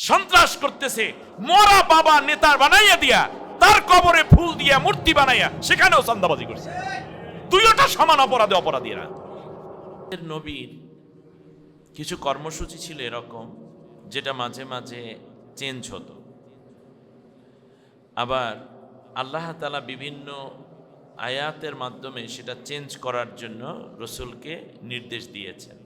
সন্ত্রাস করতেছে, মরা বাবা নেতার বানাইয়া দিয়া তার কবরে ফুল দিয়া মূর্তি বানাইয়া সেখানেও চাঁদাবাজি করছে। দুইটা সমান অপরাধে অপরাধীরা। নবীর কিছু কর্মসূচি ছিল এরকম, যেটা মাঝে মাঝে চেঞ্জ হতো, আবার আল্লাহ তাআলা বিভিন্ন আয়াতের মাধ্যমে সেটা চেঞ্জ করার জন্য রসুলকে নির্দেশ দিয়েছেন।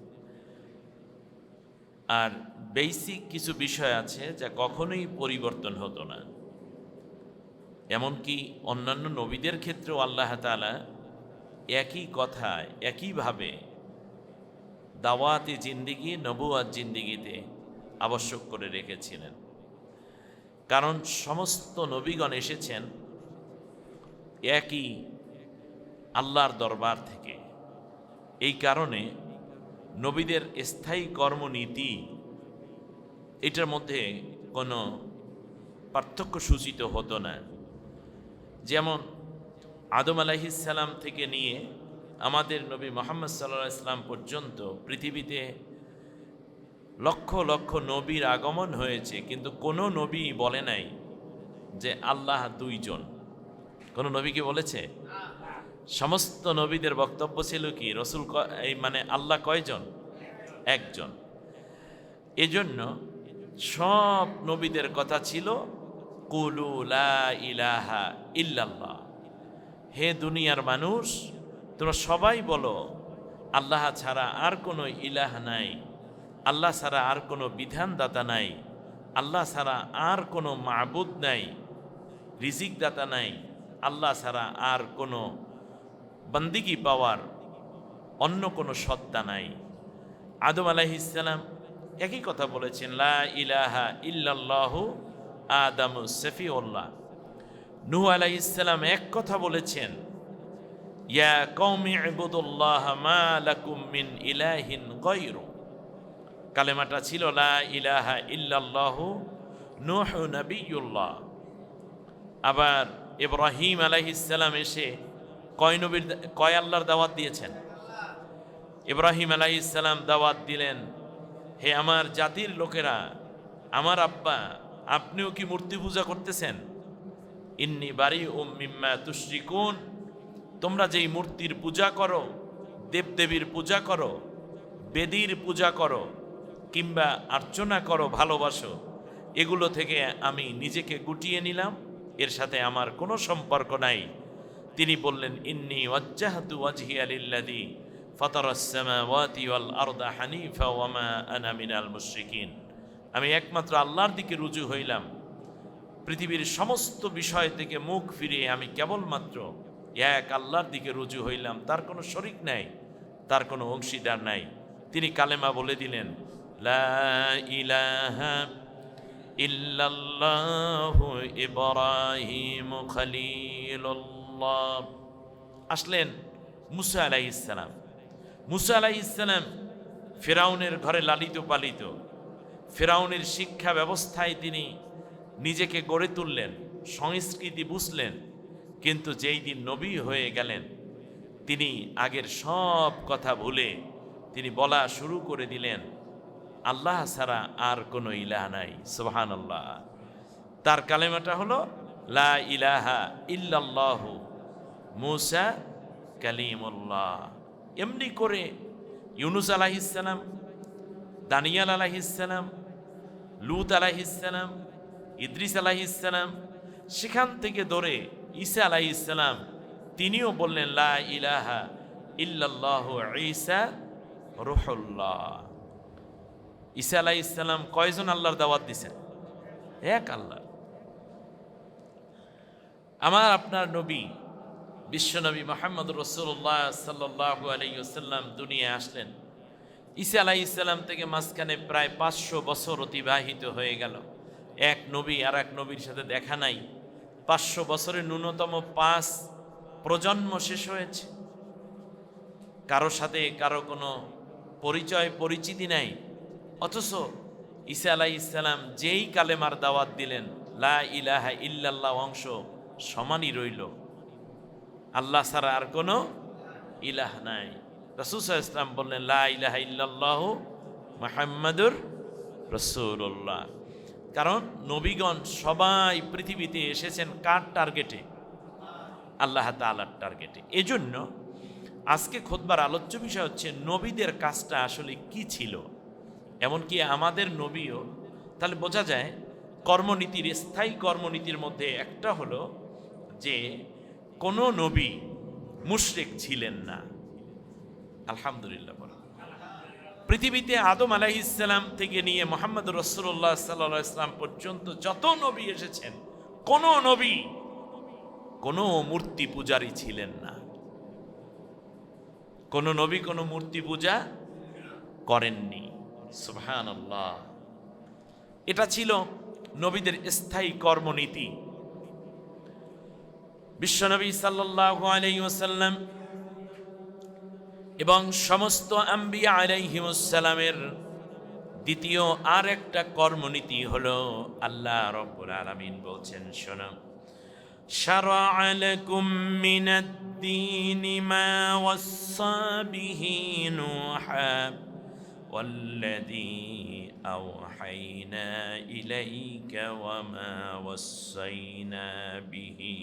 আর বেসিক কিছু বিষয় আছে যা কখনোই পরিবর্তন হতো না। এমনকি অন্যান্য নবীদের ক্ষেত্রেও আল্লাহ তাআলা একই কথায় একইভাবে দাওয়াতি জিন্দিগি, নবুয়াত জিন্দিগিতে আবশ্যক করে রেখেছিলেন। কারণ সমস্ত নবীগণ এসেছেন একই আল্লাহর দরবার থেকে। এই কারণে নবীদের স্থায়ী কর্মনীতি এটার মধ্যে কোনো পার্থক্য সূচিত হতো না। যেমন আদম আলাইহিসসালাম থেকে নিয়ে আমাদের নবী মুহাম্মদ সাল্লাল্লাহু আলাইহি ওয়াসাল্লাম পর্যন্ত পৃথিবীতে লক্ষ লক্ষ নবীর আগমন হয়েছে, কিন্তু কোনো নবী বলে নাই যে আল্লাহ দুইজন। কোনো নবী কি বলেছে? সমস্ত নবীদের বক্তব্য ছিল কি, রসুল মানে আল্লাহ কয়জন? একজন। এজন্য সব নবীদের কথা ছিল কুলু লা ইলাহা ইল্লাল্লাহ, হে দুনিয়ার মানুষ তোমরা সবাই বলো আল্লাহ ছাড়া আর কোনো ইলাহ নাই, আল্লাহ ছাড়া আর কোনো বিধানদাতা নাই, আল্লাহ ছাড়া আর কোনো মাবুদ নাই, রিজিক দাতা নাই, আল্লাহ ছাড়া আর কোনো বন্দিগি পাওয়ার অন্য কোনো সত্তা নাই। আদম আলাইহিসসালাম একই কথা বলেছেন, লা ইলাহা ইল্লাল্লাহু আদামু সফিউল্লাহ। নূহ আলাইহিসসালাম এক কথা বলেছেন, ইয়া কওমি ইবুদুল্লাহ মা লাকুম মিন ইলাহিন গায়রু। কালেমাটা ছিল লা ইলাহা ইল্লাল্লাহু নূহ নবিয়ুল্লাহ। আবার ইব্রাহিম আলাইহিসসালাম এসে কয় আল্লাহর দাওয়াত দিয়েছেন? ইব্রাহিম আলাইহিসসালাম দাওয়াত দিলেন, হে আমার জাতির লোকেরা, আমার আব্বা আপনিও কি মূর্তি পূজা করতেছেন? ইন্নী বারিউম মিম্মা তুশরিকুন, তোমরা যেই মূর্তির পূজা করো, দেবদেবীর পূজা করো, বেদীর পূজা করো কিংবা অর্চনা করো, ভালোবাসো, এগুলো থেকে আমি নিজেকে গুটিয়ে নিলাম, এর সাথে আমার কোনো সম্পর্ক নাই। তিনি বললেন, ইন্নী ওয়াজ্জাহতু ওয়াজহিয়া লিল্লাযী ফাতারাস সামাওয়াতি ওয়াল আরদা হানিফা ওয়া মা আনা মিনাল মুশরিকিন। আমি একমাত্র আল্লাহর দিকে রুজু হইলাম, পৃথিবীর সমস্ত বিষয় থেকে মুখ ফিরিয়ে আমি কেবলমাত্র এক আল্লাহর দিকে রুজু হইলাম, তার কোনো শরিক নাই, তার কোনো অংশীদার নাই। তিনি কালেমা বলে দিলেন, লা ইলাহা ইল্লাল্লাহু ইব্রাহিম খলিলুল্লাহ। আসলেন মুসা আলাইহিসসালাম। মুসা আলাইহিসসালাম ফিরাউনের ঘরে লালিত পালিত, ফিরাউনের শিক্ষা ব্যবস্থায় তিনি নিজেকে গড়ে তুললেন, সংস্কৃতি বুঝলেন, কিন্তু যেই দিন নবী হয়ে গেলেন তিনি আগের সব কথা ভুলে তিনি বলা শুরু করে দিলেন, আল্লাহ ছাড়া আর কোনো ইলাহ নাই। সুবহানাল্লাহ। তার কালেমাটা হলো লা ইলাহা ইল্লাল্লাহু মুসা কালিমুল্লাহ। এমনি করে ইউনুস আলাইহিসসালাম, দানিয়াল আলাইহিসসালাম, লূত আলাইহিসসালাম, ইদ্রিস আলাইহিসসালাম, সেখান থেকে ধরে ঈসা আলাইহিসসালাম, তিনিও বললেন লা ইলাহা ইল্লাল্লাহু ঈসা রূহুল্লাহ। ঈসা আলাইহিসসালাম কয়জন আল্লাহর দাওয়াত দিয়েছেন? এক আল্লাহ। আমার আপনার নবী বিশ্বনবী মুহাম্মদুর রাসূলুল্লাহ সাল্লাল্লাহু আলাইহি ওয়াসাল্লাম দুনিয়ায় আসলেন। ঈসা আলাইহিসসালাম থেকে মাঝখানে প্রায় 500 বছর অতিবাহিত হয়ে গেল। এক নবী আর এক নবীর সাথে দেখা নাই। 500 বছরের ন্যূনতম 5 প্রজন্ম শেষ হয়েছে। কারো সাথে কারো কোনো পরিচয় পরিচিতি নাই। অথচ ঈসা আলাইহিসসালাম যেই কালেমার দাওয়াত দিলেন, লা ইলাহা ইল্লাল্লাহ অংশ সমানই রইল, আল্লাহ ছাড়া আর কোনো ইলাহ নাই। রাসূল সাল্লাল্লাহু আলাইহি ওয়াসাল্লাম বললেন, লা ইলাহা ইল্লাল্লাহু মুহাম্মাদুর রাসূলুল্লাহ। কারণ নবীগণ সবাই পৃথিবীতে এসেছেন কার টার্গেটে? আল্লাহ তাআলার টার্গেটে। এজন্য আজকে খুতবার আলোচ্য বিষয় হচ্ছে নবীদের কাজটা আসলে কি ছিল। এমনকি আমাদের নবীও, তাহলে বোঝা যায় কর্মনীতির, স্থায়ী কর্মনীতির মধ্যে একটা হলো যে কোনো নবী মুশরিক ছিলেন না। আলহামদুলিল্লাহ বলেন। পৃথিবীতে আদম আলাইহিসসালাম থেকে নিয়ে মুহাম্মদ রাসূলুল্লাহ সাল্লাল্লাহু আলাইহি ওয়াসাল্লাম পর্যন্ত যত নবী এসেছেন, কোন নবী কোনো মূর্তি পূজারী ছিলেন না। কোন নবী কোনো মূর্তি পূজা করেননি। সুবহানাল্লাহ। এটা ছিল নবীদের স্থায়ী কর্মনীতি। বিশ্বনবী সাল্লাল্লাহু আলাইহি ওয়াসাল্লাম এবং সমস্ত আম্বিয়া আলাইহিমুস সালামের দ্বিতীয় আর একটা কর্মনীতি হলো, আল্লাহ রাব্বুল আলামিন বলছেন, শোনো, শারা'a লাকুম মিনাদ-দীনি মা ওয়াসসা বিহি নূহা ওয়াল্লাযী আওহাইনা ইলাইকা ওয়া মা ওয়াসাইনা বিহি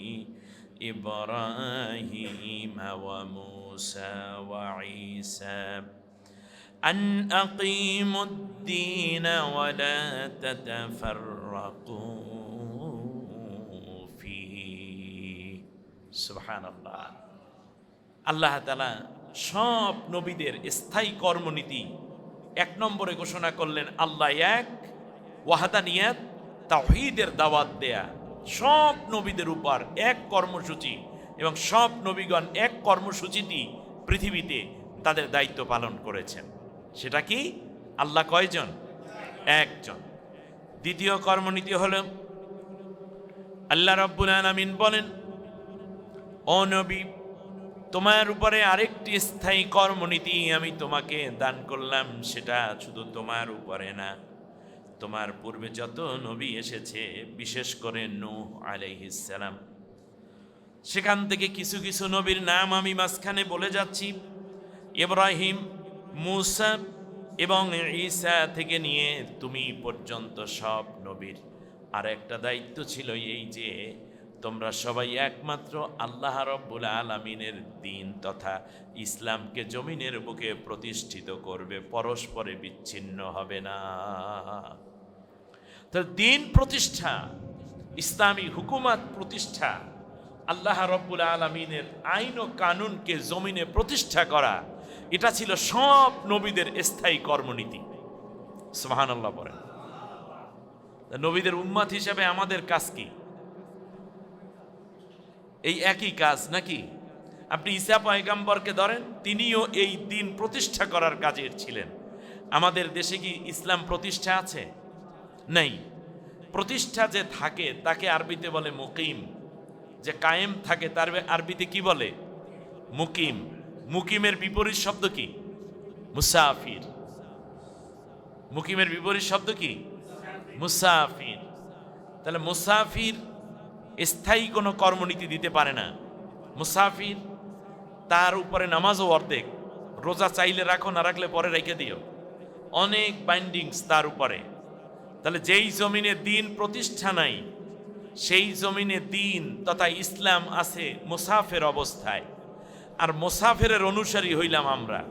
إبراهيم وموسى وعيسى أن أقيموا الدين ولا تتفرقوا فيه سبحان الله। আল্লাহ তাআলা সব নবীদের স্থায়ী কর্মনীতি এক নম্বরে ঘোষণা করলেন আল্লাহ এক, ওয়াহদানিয়াত, তাওহীদের দাওয়াত দেয়া। সব নবীদের উপর এক কর্মসূচি, এবং সব নবীগণ এক কর্মসূচিটি পৃথিবীতে তাদের দায়িত্ব পালন করেছেন। সেটা কি? আল্লাহ কয়জন? একজন। দ্বিতীয় কর্মনীতি হলো, আল্লাহ রাব্বুল আলামিন বলেন, ও নবী, তোমার উপরে আরেকটি স্থায়ী কর্মনীতি আমি তোমাকে দান করলাম। সেটা শুধু তোমার উপরে না, তোমার পূর্বে যত নবী এসেছে, বিশেষ করে নূহ আলাইহিস সালাম, সেখান থেকে কিছু কিছু নবীর নাম আমি মাঝখানে বলে যাচ্ছি। ইব্রাহিম, মূসা এবং ঈসা থেকে নিয়ে তুমি পর্যন্ত সব নবীর আর একটা দায়িত্ব ছিল এই যে তোমরা সবাই একমাত্র আল্লাহ রাব্বুল আলামিনের দ্বীন তথা ইসলামকে জমিনের বুকে প্রতিষ্ঠিত করবে, পরস্পরে বিচ্ছিন্ন হবে না। তো দ্বীন প্রতিষ্ঠা, ইসলামী হুকুমত প্রতিষ্ঠা, আল্লাহ রাব্বুল আলামিনের আইন ও কানুনকে জমিনে প্রতিষ্ঠা করা, এটা ছিল সব নবীদের স্থায়ী কর্মনীতি। সুবহানাল্লাহ বলেন। নবীদের উম্মত হিসেবে আমাদের কাজ কি? এই একই কাজ নাকি? আপনি ঈসা পয়গম্বরকে ধরেন, তিনিও এই দ্বীন প্রতিষ্ঠা করার কাজের ছিলেন। আমাদের দেশে কি ইসলাম প্রতিষ্ঠা আছে? নাই। প্রতিষ্ঠা যে থাকে তাকে আরবিতে বলে মুকিম। যে কায়েম থাকে তার আরবিতে কি বলে? মুকিম। মুকিমের বিপরীত শব্দ কি? মুসাফির। মুকিমের বিপরীত শব্দ কি? মুসাফির। তাহলে মুসাফির স্থায়ী কোনো কর্মনীতি দিতে পারে না। মুসাফির, তার উপরে নামাজও অর্ধেক, রোজা চাইলে রাখো, না রাখলে পরে রেখে দিও, অনেক বাইন্ডিংস তার উপরে। তাহলে যেই জমিনে দ্বীন প্রতিষ্ঠা নাই, সেই জমিনে দ্বীন তথা ইসলাম আছে মুসাফির অবস্থায়। আর মুসাফিরের অনুসারী হইলাম আমরা।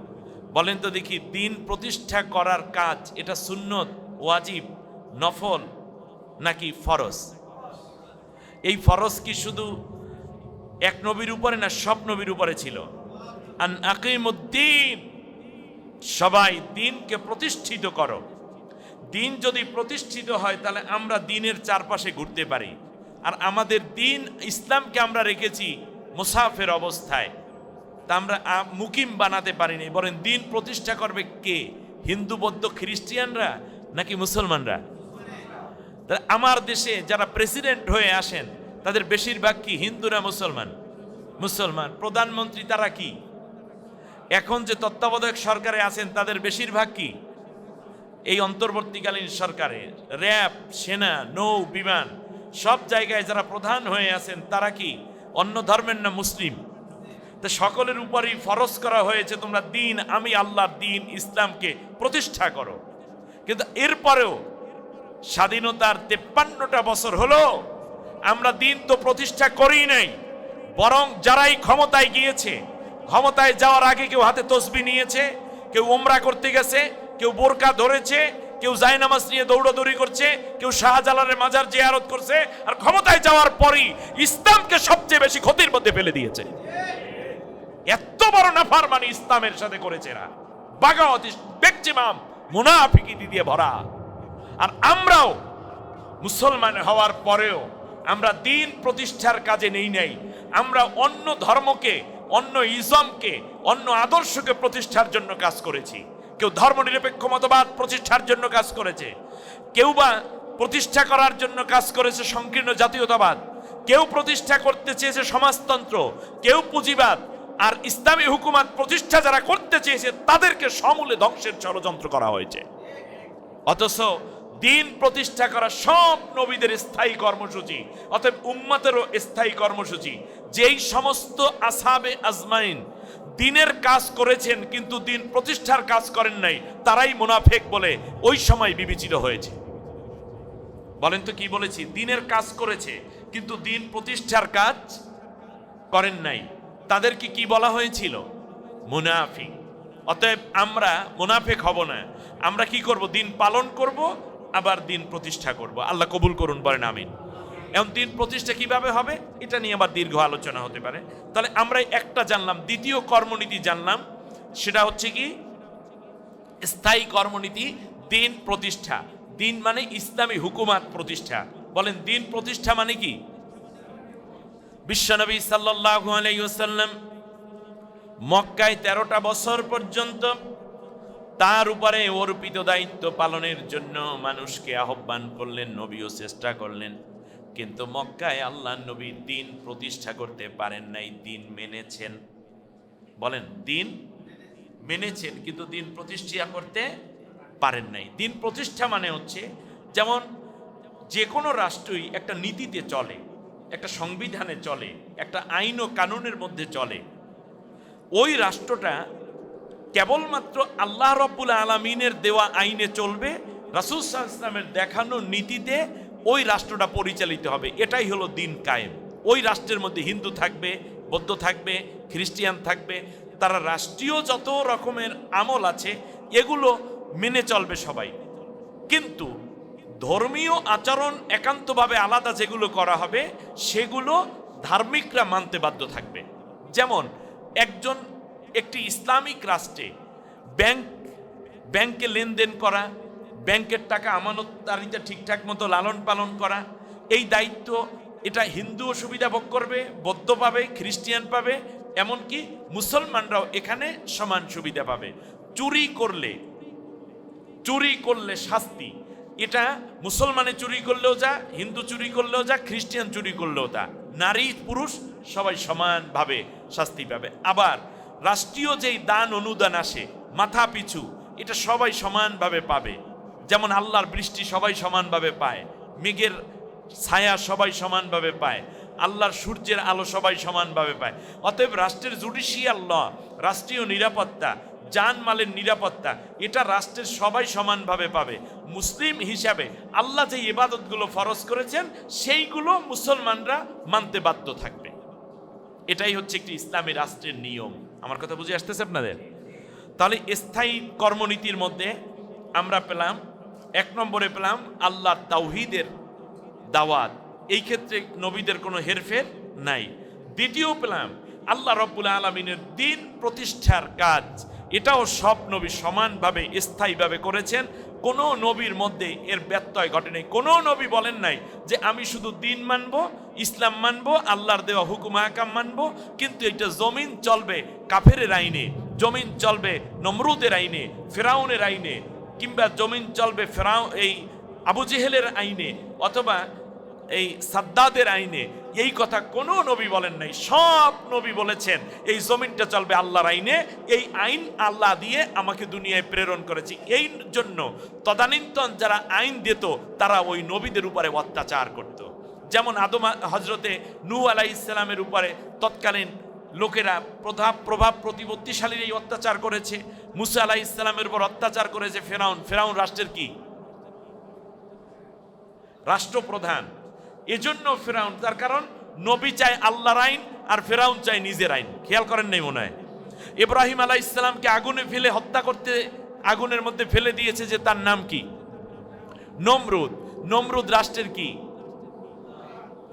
বলেন তো দেখি, দ্বীন প্রতিষ্ঠা করার কাজ এটা সুন্নত, ওয়াজিব, নফল নাকি ফরজ? এই ফরজ কি শুধু এক নবীর উপরে না সব নবীর উপরে ছিল? আন আকিমুদ্দীন, সবাই দ্বীনকে প্রতিষ্ঠিত করো। দ্বীন যদি প্রতিষ্ঠিত হয় তাহলে আমরা দ্বীনের চারপাশে ঘুরতে পারি। আর আমাদের দ্বীন ইসলামকে আমরা রেখেছি মুসাফির অবস্থায়, তা আমরা মুকিম বানাতে পারিনি। বলেন দ্বীন প্রতিষ্ঠা করবে কে? হিন্দু, বৌদ্ধ, খ্রিস্টিয়ানরা নাকি মুসলমানরা? আমার দেশে যারা প্রেসিডেন্ট হয়ে আসেন তাদের বেশিরভাগ কি হিন্দু না মুসলমান? মুসলমান। প্রধানমন্ত্রী তারা কি? এখন যে তত্ত্বাবধায়ক সরকারে আছেন তাদের বেশিরভাগ কি? এই অন্তর্বর্তীকালীন সরকারে র্যাব, সেনা, নৌ, বিমান, সব জায়গায় যারা প্রধান হয়ে আছেন তারা কি অন্য ধর্মের না মুসলিম? তো সকলের উপরই ফরজ করা হয়েছে তোমরা দ্বীন, আমি আল্লাহর দ্বীন ইসলামকে প্রতিষ্ঠা করো। কিন্তু এরপরেও স্বাধীনতার 53টা বছর হলো আমরা দিন তো প্রতিষ্ঠা করি নাই, বরং যারাই ক্ষমতায় গিয়েছে, ক্ষমতায় যাওয়ার আগে কেউ হাতে তসবিহ নিয়েছে, কেউ উমরা করতে গেছে, কেউ বোরকা ধরেছে, কেউ জায়নামাজ নিয়ে দৌড়াদৌড়ি করছে, কেউ শাহজালালের মাজার জিয়ারত করছে, আর ক্ষমতায় যাওয়ার পরই ইসলামকে সবচেয়ে বেশি ক্ষতির মধ্যে ফেলে দিয়েছে। এত বড় নাফরমানি ইসলামের সাথে করেছে এরা, বাগাওয়াতি বেকজিমাম মুনাফিকি দিয়ে ভরা। আর আমরাও মুসলমান হওয়ার পরেও আমরা দিন প্রতিষ্ঠার কাজে নেই নাই, আমরা অন্য ধর্মকে, অন্য ইজমকে, অন্য আদর্শকে প্রতিষ্ঠার জন্য কাজ করেছি। কেউ ধর্মনিরপেক্ষ মতবাদ প্রতিষ্ঠার জন্য কাজ করেছে, কেউ বা প্রতিষ্ঠা করার জন্য কাজ করেছে সংকীর্ণ জাতীয়তাবাদ, কেউ প্রতিষ্ঠা করতে চেয়েছে সমাজতন্ত্র, কেউ পুঁজিবাদ। আর ইসলামী হুকুমত প্রতিষ্ঠা যারা করতে চেয়েছে তাদেরকে সমূলে ধ্বংসের ষড়যন্ত্র করা হয়েছে। অথচ দিন প্রতিষ্ঠা করা সব নবীদের স্থায়ী কর্মসূচি, অতএব উম্মতেরও স্থায়ী কর্মসূচি। যেই সমস্ত আসহাবে আজমাইন দিনের কাজ করেছেন কিন্তু দিন প্রতিষ্ঠার কাজ করেন নাই, তারাই মুনাফিক বলে ওই সময় বিবেচিত হয়েছে। বলেন তো কি বলেছি? দিনের কাজ করেছে কিন্তু দিন প্রতিষ্ঠার কাজ করেন নাই, তাদেরকে কি বলা হয়েছিল? মুনাফিক। অতএব আমরা মুনাফিক হব না, আমরা কি করব? দিন পালন করব, আবার দিন প্রতিষ্ঠা করব। আল্লাহ কবুল করুন, বলেন আমিন। এখন দিন প্রতিষ্ঠা কিভাবে হবে এটা নিয়ে আবার দীর্ঘ আলোচনা হতে পারে। তাহলে আমরা একটা জানলাম, দ্বিতীয় কর্মনীতি জানলাম, সেটা হচ্ছে কি স্থায়ী কর্মনীতি, দিন প্রতিষ্ঠা। দিন মানে ইসলামী হুকুমাত প্রতিষ্ঠা। বলেন দিন প্রতিষ্ঠা মানে কি? বিশ্বনবী সাল্লাল্লাহু আলাইহি ওয়াসাল্লাম মক্কায় 13টা বছর পর্যন্ত তার উপরে অর্পিত দায়িত্ব পালনের জন্য মানুষকে আহ্বান করলেন, নবীও চেষ্টা করলেন, কিন্তু মক্কায় আল্লাহ নবী দিন প্রতিষ্ঠা করতে পারেন নাই। দিন মেনেছেন, বলেন দিন মেনেছেন কিন্তু দিন প্রতিষ্ঠা করতে পারেন নাই। দিন প্রতিষ্ঠা মানে হচ্ছে, যেমন যে কোনো রাষ্ট্রই একটা নীতিতে চলে, একটা সংবিধানে চলে, একটা আইন ও কানুনের মধ্যে চলে। ওই রাষ্ট্রটা কেবলমাত্র আল্লাহ রাব্বুল আলামিনের দেওয়া আইনে চলবে, রাসূল সাল্লাল্লাহু আলাইহি ওয়াসাল্লামের দেখানো নীতিতে ওই রাষ্ট্রটা পরিচালিত হবে। এটাই হলো দিন কায়েম। ওই রাষ্ট্রের মধ্যে হিন্দু থাকবে, বৌদ্ধ থাকবে, খ্রিস্টান থাকবে, তারা রাষ্ট্রীয় যত রকমের আমল আছে এগুলো মেনে চলবে সবাই। কিন্তু ধর্মীয় আচরণ একান্তভাবে আলাদা যেগুলো করা হবে সেগুলো ধার্মিকরা মানতে বাধ্য থাকবে। যেমন একটি ইসলামিক রাষ্ট্রে ব্যাংকে লেনদেন করা, ব্যাংকের টাকা আমানতদারিতা ঠিকঠাক মতো লালন পালন করা, এই দায়িত্ব এটা হিন্দুও সুবিধা ভোগ করবে, বৌদ্ধ পাবে, খ্রিস্টান পাবে, এমনকি মুসলমানরাও এখানে সমান সুবিধা পাবে। চুরি করলে শাস্তি, এটা মুসলমানে চুরি করলেও যা, হিন্দু চুরি করলেও যা, খ্রিস্টান চুরি করলেও তা, নারী পুরুষ সবাই সমানভাবে শাস্তি পাবে। আবার রাষ্ট্রীয় যেই দান অনুদান আসে মাথা পিছু, এটা সবাই সমানভাবে পাবে। যেমন আল্লাহর বৃষ্টি সবাই সমানভাবে পায়, মেঘের ছায়া সবাই সমানভাবে পায়, আল্লাহর সূর্যের আলো সবাই সমানভাবে পায়। অতএব রাষ্ট্রের জুডিশিয়াল ল, রাষ্ট্রীয় নিরাপত্তা, জানমালের নিরাপত্তা, এটা রাষ্ট্রের সবাই সমানভাবে পাবে। মুসলিম হিসাবে আল্লাহ যে ইবাদতগুলো ফরজ করেছেন সেইগুলো মুসলমানরা মানতে বাধ্য থাকবে। এটাই হচ্ছে একটি ইসলামী রাষ্ট্রের নিয়ম। আমার কথা বুঝে আসতেছে আপনাদের? তাহলে স্থায়ী কর্মনীতির মধ্যে আমরা পেলাম, 1 নম্বরে পেলাম আল্লাহর তাওহীদের দাওয়াত, এই ক্ষেত্রে নবীদের কোনো হেরফের নাই। দ্বিতীয় পেলাম আল্লাহ রাব্বুল আলামিনের দিন প্রতিষ্ঠার কাজ, এটাও সব নবী সমানভাবে স্থায়ীভাবে করেছেন। কোনো নবীর মধ্যে এর ব্যত্যয় ঘটে নাই। কোনো নবী বলেন নাই যে আমি শুধু দিন মানবো, ইসলাম মানবো, আল্লাহর দেওয়া হুকুম আহকাম মানবো, কিন্তু এটা জমিন চলবে কাফেরের আইনে, জমিন চলবে নমরুদের আইনে, ফেরাউনের আইনে, কিংবা জমিন চলবে এই আবু জেহেলের আইনে, অথবা এই সাদ্দাদের আইনে। এই কথা কোনো নবী বলেন নাই। সব নবী বলেছেন এই জমিনটা চলবে আল্লাহর আইনে, এই আইন আল্লাহ দিয়ে আমাকে দুনিয়ায় প্রেরণ করেছি। এই জন্য তদানীন্তন যারা আইন দিত তারা ওই নবীদের উপরে অত্যাচার করত। যেমন হজরতে নূহ আলাইহিস সালামের উপরে তৎকালীন লোকেরা প্রভাব প্রতিপত্তিশালীর এই অত্যাচার করেছে। মুসা আলাইহিস সালামের উপর অত্যাচার করেছে ফেরাউন রাষ্ট্রের কি রাষ্ট্রপ্রধান। এজন্য ফেরাউন, তার কারণ নবী চায় আল্লাহর আইন আর ফেরাউন চায় নিজের আইন। খেয়াল করেন নাই মনে হয়? ইব্রাহিম আলাইহিস সালামকে আগুনে ফেলে হত্যা করতে, আগুনের মধ্যে ফেলে দিয়েছে, যে তার নাম কি? নমরুদ। নমরুদ রাষ্ট্রের কি?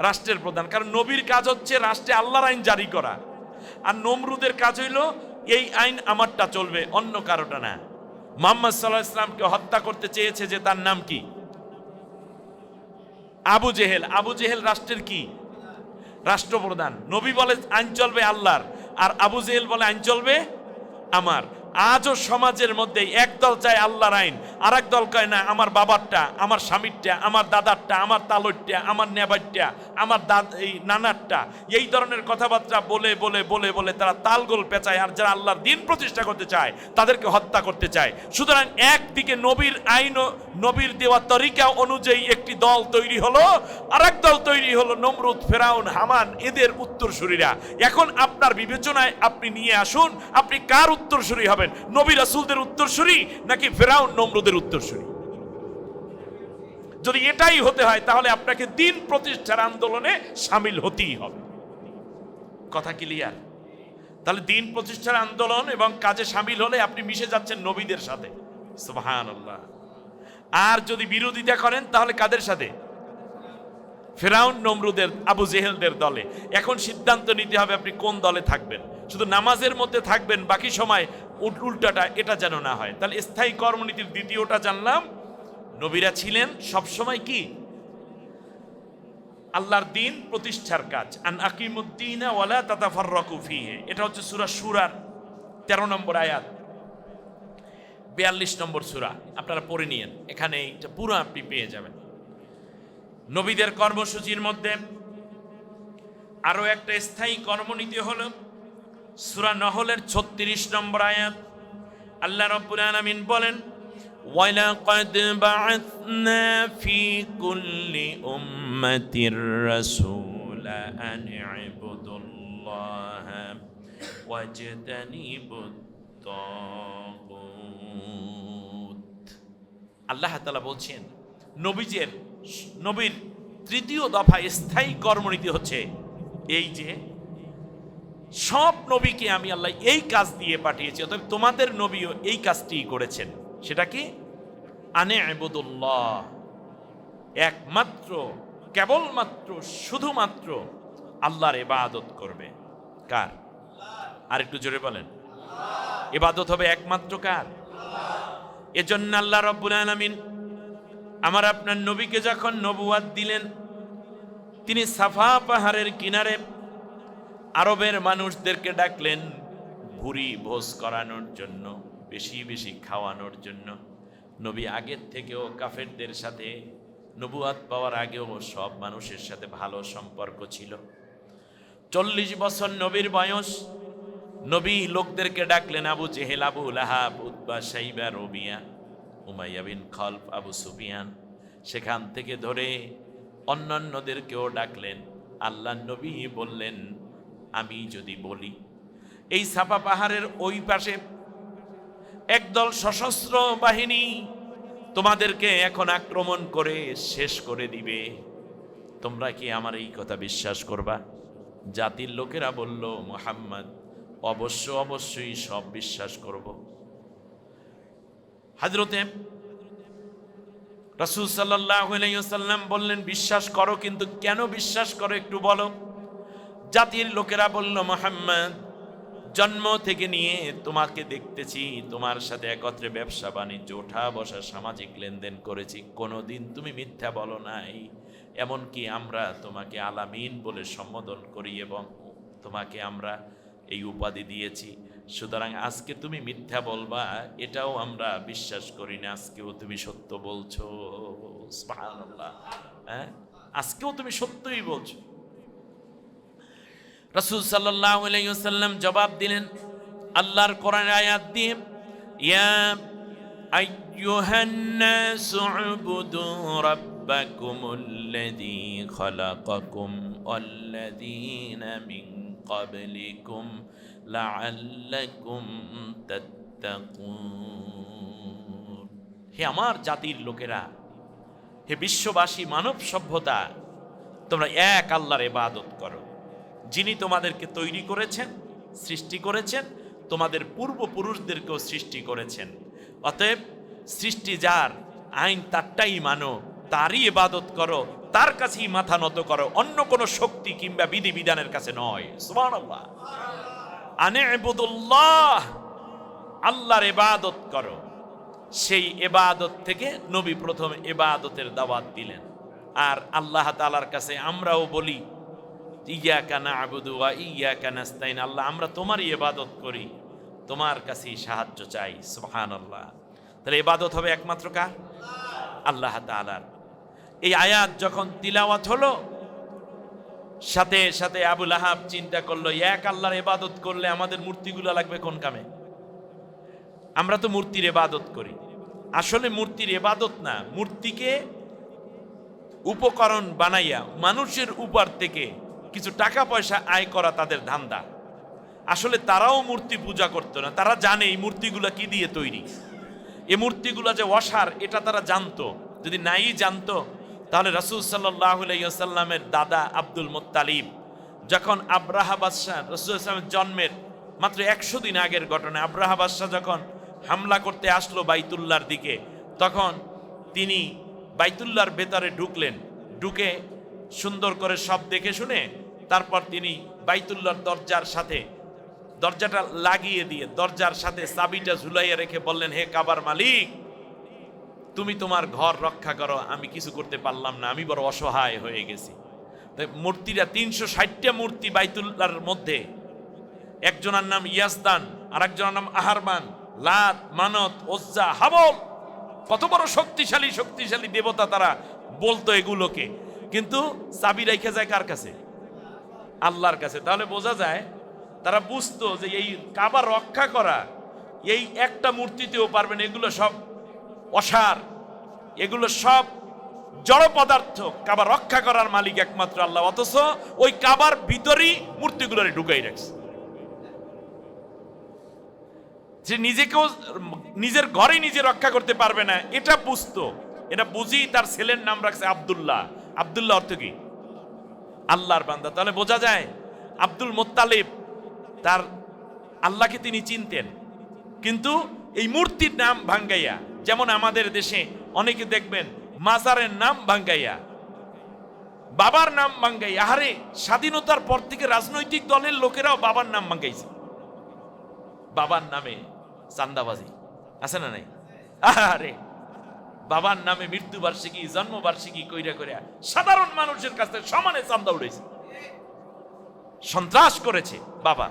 রাষ্ট্রের প্রধান। কারণ নবীর কাজ হচ্ছে রাষ্ট্রে আল্লাহর আইন জারি করা, আর নমরুদের কাজ হইল এই আইন আমারটা চলবে, অন্য কারোটা না। মুহাম্মদ সাল্লাল্লাহু আলাইহি ওয়াসাল্লামকে হত্যা করতে চেয়েছে, যে তার নাম কি? আবু জেহেল। আবু জেহেল রাষ্ট্রের কি? রাষ্ট্রপ্রধান। নবী বলে আইন চলবে আল্লাহর, আর আবু জেহেল বলে আইন চলবে আমার। আজও সমাজের মধ্যে একদল চায় আল্লাহর আইন, আর এক দল কয় না আমার বাবারটা, আমার স্বামীরটা, আমার দাদারটা, আমার তালুরটা, আমার নেবারটা, আমার এই নানারটা, এই ধরনের কথাবার্তা বলে বলে বলে বলে তারা তালগোল পেঁচায়। আর যারা আল্লাহর দিন প্রতিষ্ঠা করতে চায় তাদেরকে হত্যা করতে চায়। সুতরাং একদিকে নবীর আইন ও নবীর দেওয়া তরিকা অনুযায়ী একটি দল তৈরি হলো, আর এক দল তৈরি হলো নমরুদ, ফেরাউন, হামান, এদের উত্তরসূরিরা। এখন আপনার বিবেচনায় আপনি নিয়ে আসুন, আপনি কার উত্তরসূরি হবেন? নবী রাসূলদের উত্তরসূরি নাকি ফেরাউন নমরুদের উত্তরসূরি? যদি এটাই হতে হয় তাহলে আপনাকে দিন প্রতিষ্ঠার আন্দোলনে শামিল হতেই হবে। কথা ক্লিয়ার? তাহলে দিন প্রতিষ্ঠার আন্দোলন এবং কাজে শামিল হলে আপনি মিশে যাচ্ছেন নবীদের সাথে। সুবহানাল্লাহ। আর যদি বিরোধিতা করেন তাহলে কাদের সাথে? ফেরাউন, নমরুদের, আবু জেহেলদের দলে। এখন সিদ্ধান্ত নিতে হবে আপনি কোন দলে থাকবেন। শুধু নামাজের মধ্যে থাকবেন, বাকি সময় উল্টাটা, এটা যেন না হয়। তাহলে স্থায়ী কর্মনীতির দ্বিতীয়টা জানলাম, নবীরা ছিলেন সবসময় কি? আল্লাহর দিন প্রতিষ্ঠার কাজ। আন আকিমুদ্দিন ওয়ালা তাতাফাররাকু ফিহি, এটা হচ্ছে সূরা সূরার 13 নম্বর আয়াত, 42 নম্বর সূরা। আপনারা পড়ে নিয়েন, এখানে এটা পুরো আপনি পেয়ে যাবেন। নবীদের কর্মসূচির মধ্যে আরো একটা স্থায়ী কর্মনীতি হলো সূরা নহলের 36 নম্বর আয়াত। আল্লাহ রাব্বুল আলামিন বলেন, ওয়ালাকাদ বা'আথনা ফি কুল্লি উম্মাতির রাসূলা আন ইবুদুল্লাহা ওয়াজতানিবুত তাগুত। আল্লাহ তাআলা বলছেন, নবীর তৃতীয় দফা স্থায়ী কর্মনীতি হচ্ছে এই যে সব নবীকে আমি আল্লাহ এই কাজ দিয়ে পাঠিয়েছি, অতএব তোমাদের নবীও এই কাজটি করেছেন। সেটা কি? আনে ইবুদুল্লাহ, একমাত্র, কেবলমাত্র, শুধুমাত্র আল্লাহর ইবাদত করবে। কার? আর একটু জোরে বলেন। ইবাদত হবে একমাত্র কার? এজন্য আল্লাহ রাব্বুল আলামিন আমার আপনার নবীকে যখন নবুয়াত দিলেন, তিনি সাফা পাহাড়ের কিনারে আরবের মানুষদেরকে ডাকলেন ভুরি ভোজ করানোর জন্য, বেশি বেশি খাওয়ানোর জন্য। নবী আগের থেকেও কাফেরদের সাথে, নবুয়াত পাওয়ার আগেও সব মানুষের সাথে ভালো সম্পর্ক ছিল। 40 বছর নবীর বয়স। নবী লোকদেরকে ডাকলেন আবু জেহেল, আবু লাহাব, উতবা, শাইবা, রবিয়া, উমাইয়া বিন খলফ, আবু সুফিয়ান, সেখান থেকে ধরে অন্যান্যদেরকেও ডাকলেন। আল্লাহ নবী বললেন, আমি যদি বলি এই সাফা পাহাড়ের ওই পাশে একদল সশস্ত্র বাহিনী তোমাদেরকে এখন আক্রমণ করে শেষ করে দিবে, তোমরা কি আমার এই কথা বিশ্বাস করবা? জাতির লোকেরা বলল, মুহাম্মদ অবশ্যই সব বিশ্বাস করব। হযরতে রাসূল সাল্লাল্লাহু আলাইহি ওয়াসাল্লাম বললেন, বিশ্বাস করো, কিন্তু কেন বিশ্বাস করো একটু বলো। জাতির লোকেরা বলল, মুহাম্মদ জন্ম থেকে নিয়ে তোমাকে দেখতেছি, তোমার সাথে একত্রে ব্যবসা বাণিজ্য, ওঠা বসা, সামাজিক লেনদেন করেছি, কোনোদিন তুমি মিথ্যা বলো নাই। এমনকি আমরা তোমাকে আলামিন বলে সম্বোধন করি এবং তোমাকে আমরা এই উপাধি দিয়েছি। সুতরাং আজকে তুমি মিথ্যা বলবা এটাও আমরা বিশ্বাস করি না, আজকেও তুমি সত্য বলছো। সুবহানাল্লাহ। হ্যাঁ, আজকেও তুমি সত্যই বলছো। রাসূল সাল্লাল্লাহু আলাইহি ওয়াসাল্লাম জবাব দিলেন আল্লাহর কোরআনের আয়াত দিয়ে, ইয়া আইয়ুহান নাসু উবুদু রাব্বাকুমুল্লাযী খালাকাকুম ওয়াল্লাযীনা মিন ক্বাবলিকুম লাআল্লাকুম তাত্তাকুন। হে আমার জাতির লোকেরা, হে বিশ্ববাসী, মানব সভ্যতা, তোমরা এক আল্লাহর ইবাদত করো, যিনি তোমাদেরকে তৈরি করেছেন, সৃষ্টি করেছেন, তোমাদের পূর্বপুরুষদেরকেও সৃষ্টি করেছেন। অতএব সৃষ্টি যার, আইন তারটাই মানো, তারই ইবাদত করো, তার কাছেই মাথা নত করো, অন্য কোনো শক্তি কিংবা বিধিবিধানের কাছে নয়। সুবহানাল্লাহ। আনি'বুদুল্লাহ, আল্লাহর ইবাদত করো। সেই ইবাদত থেকে নবী প্রথম ইবাদতের দাওয়াত দিলেন। আর আল্লাহ তাআলার কাছে আমরাও বলি, ইয়াকা না'বুদু ওয়া ইয়াকা নাস্তাইন, আল্লাহ আমরা তোমারই ইবাদত করি, তোমার কাছেই সাহায্য চাই। সুবহানাল্লাহ। তাহলে ইবাদত হবে একমাত্র কার? আল্লাহ তাআলার। এই আয়াত যখন তিলাওয়াত হলো, সাথে সাথে আবু লাহাব চিন্তা করলো, এক আল্লাহর ইবাদত করলে আমাদের মূর্তিগুলো লাগবে কোন কামে? আমরা তো মূর্তির ইবাদত করি। আসলে মূর্তির ইবাদত না, মূর্তিকে উপকরণ বানাইয়া মানুষের উপর থেকে কিছু টাকা পয়সা আয় করা তাদের ধান্দা। আসলে তারাও মূর্তি পূজা করতো না, তারা জানে এই মূর্তিগুলো কি দিয়ে তৈরি, এই মূর্তিগুলো যে অসার এটা তারা জানতো। যদি নাই জানতো তাহলে রাসূল সাল্লাল্লাহু আলাইহি ওয়াসাল্লামের দাদা আব্দুল মুত্তালিব যখন আব্রাহা বাদশাহ, রাসূল সাল্লাল্লাহু আলাইহি জন্মের মাত্র 100 দিন আগের ঘটনা, আব্রাহা বাদশাহ যখন হামলা করতে আসলো বাইতুল্লাহর দিকে, তখন তিনি বাইতুল্লাহর ভেতরে ঢুকলেন, ঢুকে সুন্দর করে সব দেখে শুনে তারপর তিনি বাইতুল্লাহর দরজার সাথে দরজাটা লাগিয়ে দিয়ে দরজার সাথে চাবিটা ঝুলাইয়া রেখে বললেন, হে কাবার মালিক, তুমি তোমার ঘর রক্ষা করো, আমি কিছু করতে পারলাম না, আমি বড় অসহায় হয়ে গেছি। তাই মূর্তিরা 360টা মূর্তি বাইতুল্লাহর মধ্যে, একজনের নাম ইয়াজদান, আর একজনের নাম আহারমান, লাত, মানত, ওজ্জা, হাবল, কত বড় শক্তিশালী শক্তিশালী দেবতা তারা বলতো এগুলোকে, কিন্তু চাবি রেখে যায় কার কাছে? আল্লাহর কাছে। তাহলে বোঝা যায় তারা বুঝতো যে এই কাবা রক্ষা করা এই একটা মূর্তিতেও পারবেন, এগুলো সব অসার, এগুলো সব জড় পদার্থ, কাবা রক্ষা করার মালিক একমাত্র আল্লাহ। অথচ ওই কাবার ভিতরেই মূর্তিগুলোরে ঢুকাই রাখছে। যে নিজেকেও নিজের ঘরে নিজে রক্ষা করতে পারবে না এটা বুঝতো, এটা বুঝি তার ছেলের নাম রাখছে আব্দুল্লাহ। আব্দুল্লাহ অর্থ কি? আল্লাহর বান্দা। তাহলে বোঝা যায় আব্দুল মুত্তালিব তার আল্লাহকে তিনি চিনতেন, কিন্তু এই মূর্তির নাম ভাঙ্গাইয়া, যেমন আমাদের দেশে অনেকে দেখবেন মাজারের নাম ভাঙ্গাইয়া, বাবার নাম ভাঙ্গাইয়া। আরে স্বাধীনতার পর থেকে রাজনৈতিক দলের লোকেরাও বাবার নাম ভাঙ্গাইছে, বাবার নামে চান্দাবাজি আছে না নাই? আরে বাবার নামে মৃত্যুবার্ষিকী, জন্মবার্ষিকী কইরা কইরা সাধারণ মানুষের কাছে সমানে চান্দা উঠেছে, সন্ত্রাস করেছে বাবা।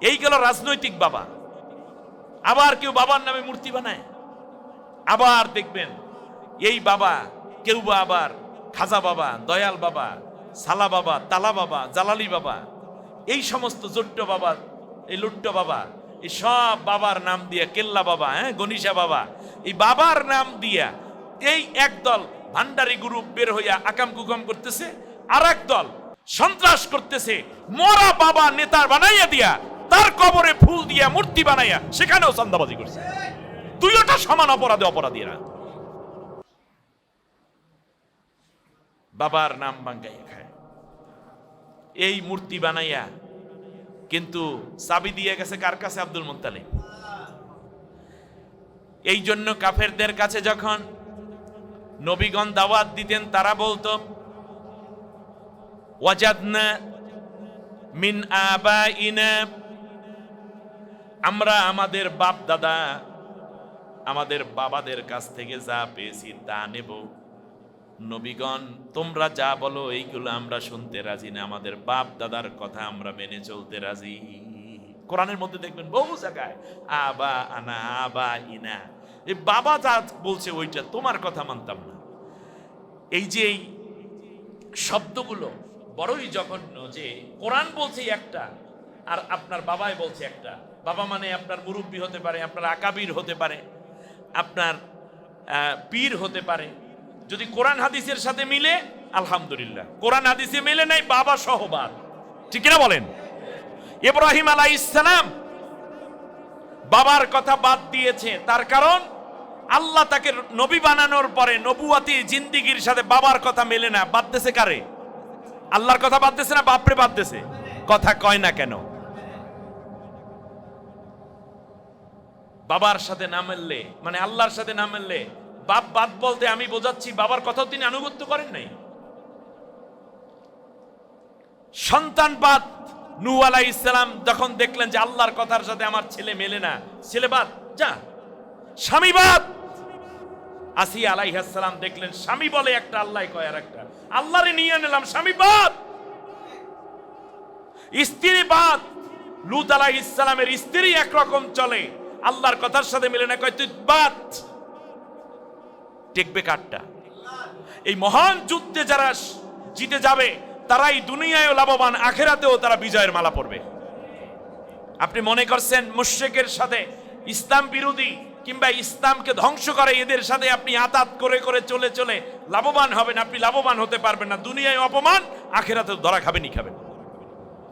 এই গেল রাজনৈতিক বাবা। আবার কেউ বাবার নামে মূর্তি বানায়, আবার দেখবেন এই বাবা, কেউ বা আবার খাজা বাবা, দয়াল বাবা, সালা বাবা, তালা বাবা, জালালি বাবা, এই সমস্ত জোট্ট বাবা, এই লুট্ট বাবা, এই সব বাবার নাম দিয়া, কেল্লা বাবা, গনিশা বাবা, এই বাবার নাম দিয়া এই একদল ভান্ডারি গ্রুপ বের হইয়া আকাম কুকাম করতেছে, আর একদল সন্ত্রাস করতেছে, মরা বাবা নেতার বানাইয়া দিয়া তার কবরে ফুল দিয়া মূর্তি বানাইয়া সেখানেও চান্দাবাজি করছে। দুইটা সমান অপরাধে অপরাধীরা। বাবার নাম ভাঙ্গাইয়া খায়, এই মূর্তি বানাইয়া, কিন্তু চাবি দিয়ে গেছে কার কাছে? Abdul Muttalib. এই জন্য কাফেরদের কাছে যখন নবীগণ দাওয়াত দিতেন তারা বলতো, ওয়াজাদনা মিন আবাইনা, আমরা আমাদের বাপ দাদা, আমাদের বাবাদের কাছ থেকে যা পেয়েছি তা নেব। নবীগণ তোমরা যা বলো এইগুলো আমরা শুনতে রাজি না, আমাদের বাপ দাদার কথা আমরা মেনে চলতে রাজি। কোরআনের মধ্যে দেখবেন বহু জায়গায় আবা আনা, আবা ইনা, এই বাবা যা বলছে ওইটা, তোমার কথা মানতাম না। এই যে এই শব্দগুলো বড়ই জঘন্য, যে কোরআন বলছে একটা আর আপনার বাবাই বলছে একটা। বাবা মানে আপনার মুরব্বী হতে পারে, আপনার আকাবির হতে পারে, আপনার পীর হতে পারে। যদি কোরআন হাদিসের সাথে মিলে আলহামদুলিল্লাহ, কোরআন হাদিসে মিলে নাই বাবা সহবাদ, ঠিক না বলেন? ইব্রাহিম আলাইহিস সালাম বাবার কথা বাদ দিয়েছে, তার কারণ আল্লাহ তাকে নবী বানানোর পরে নবুয়াতি জিন্দিগির সাথে বাবার কথা মেলে না, বাদতেছে কারে? আল্লাহর কথা বাদতেছে না বাপরে বাদতেছে? কথা কয় না কেন? বাবার সাথে না মেললে মানে আল্লাহর সাথে না মেললে বাপ বাদ বলতে আমি বোঝাচ্ছি বাবার কথাও তিনি আনুগত্য করেন নাই। সন্তানবাদ, নূহ আলাইহিস সালাম যখন দেখলেন যে আল্লাহর কথার সাথে আমার ছেলে মেলে না, ছেলেবাদ যা। স্বামীবাদ, আসিয়া আলাইহিস সালাম দেখলেন স্বামী বলে একটা, আল্লাহ কয় আর একটা, আল্লাহরে নিয়ে নিলাম, স্বামীবাদ। স্ত্রীবাদ, লূত আলাইহিস সালামের স্ত্রী একরকম চলে, আল্লাহর কথার সাথে মিলে না, কয় তুই বাদ। টেকবে কারটা? এই মহান যুদ্ধে যারা জিতে যাবে তারাই দুনিয়ায়ও লাভবান, আখেরাতেও তারা বিজয়ের মালা পরবে। আপনি মনে করছেন মুশরিকের সাথে, ইসলাম বিরোধী কিংবা ইসলামকে ধ্বংস করে এদের সাথে আপনি আতাত করে করে চলে চলে লাভবান হবেন? আপনি লাভবান হতে পারবেন না। দুনিয়ায় অপমান, আখেরাতেও ধরা খাবেনই খাবেন।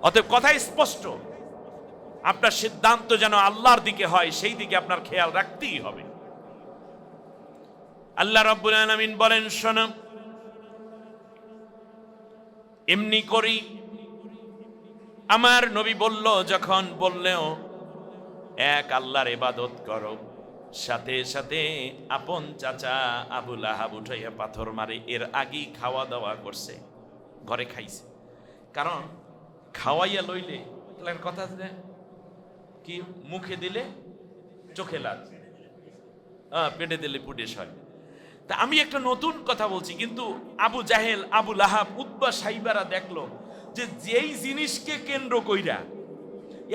অতএব কথা স্পষ্ট, আপনার সিদ্ধান্ত যেন আল্লাহর দিকে হয়, সেই দিকে আপনার খেয়াল রাখতেই হবে। আল্লাহ রাব্বুল আলামিন বলেন, শোনো, এমনি করি। আমার নবী বলল, যখন বললেও এক আল্লাহর ইবাদত করো, সাথে সাথে আপন চাচা আবু লাহাব উঠাইয়া পাথর মারে। এর আগেই খাওয়া দাওয়া করছে, ঘরে খাইছে। কারণ খাওয়াইয়া লইলে কথা আছে কি, মুখে দিলে চোখে লাগ, পেটে দিলে পুটেশ হয়। তা আমি একটা নতুন কথা বলছি, কিন্তু আবু জাহেল, আবু লাহাব, উতবা, সাইবারা দেখলো যে যেই জিনিসকে কেন্দ্র কইরা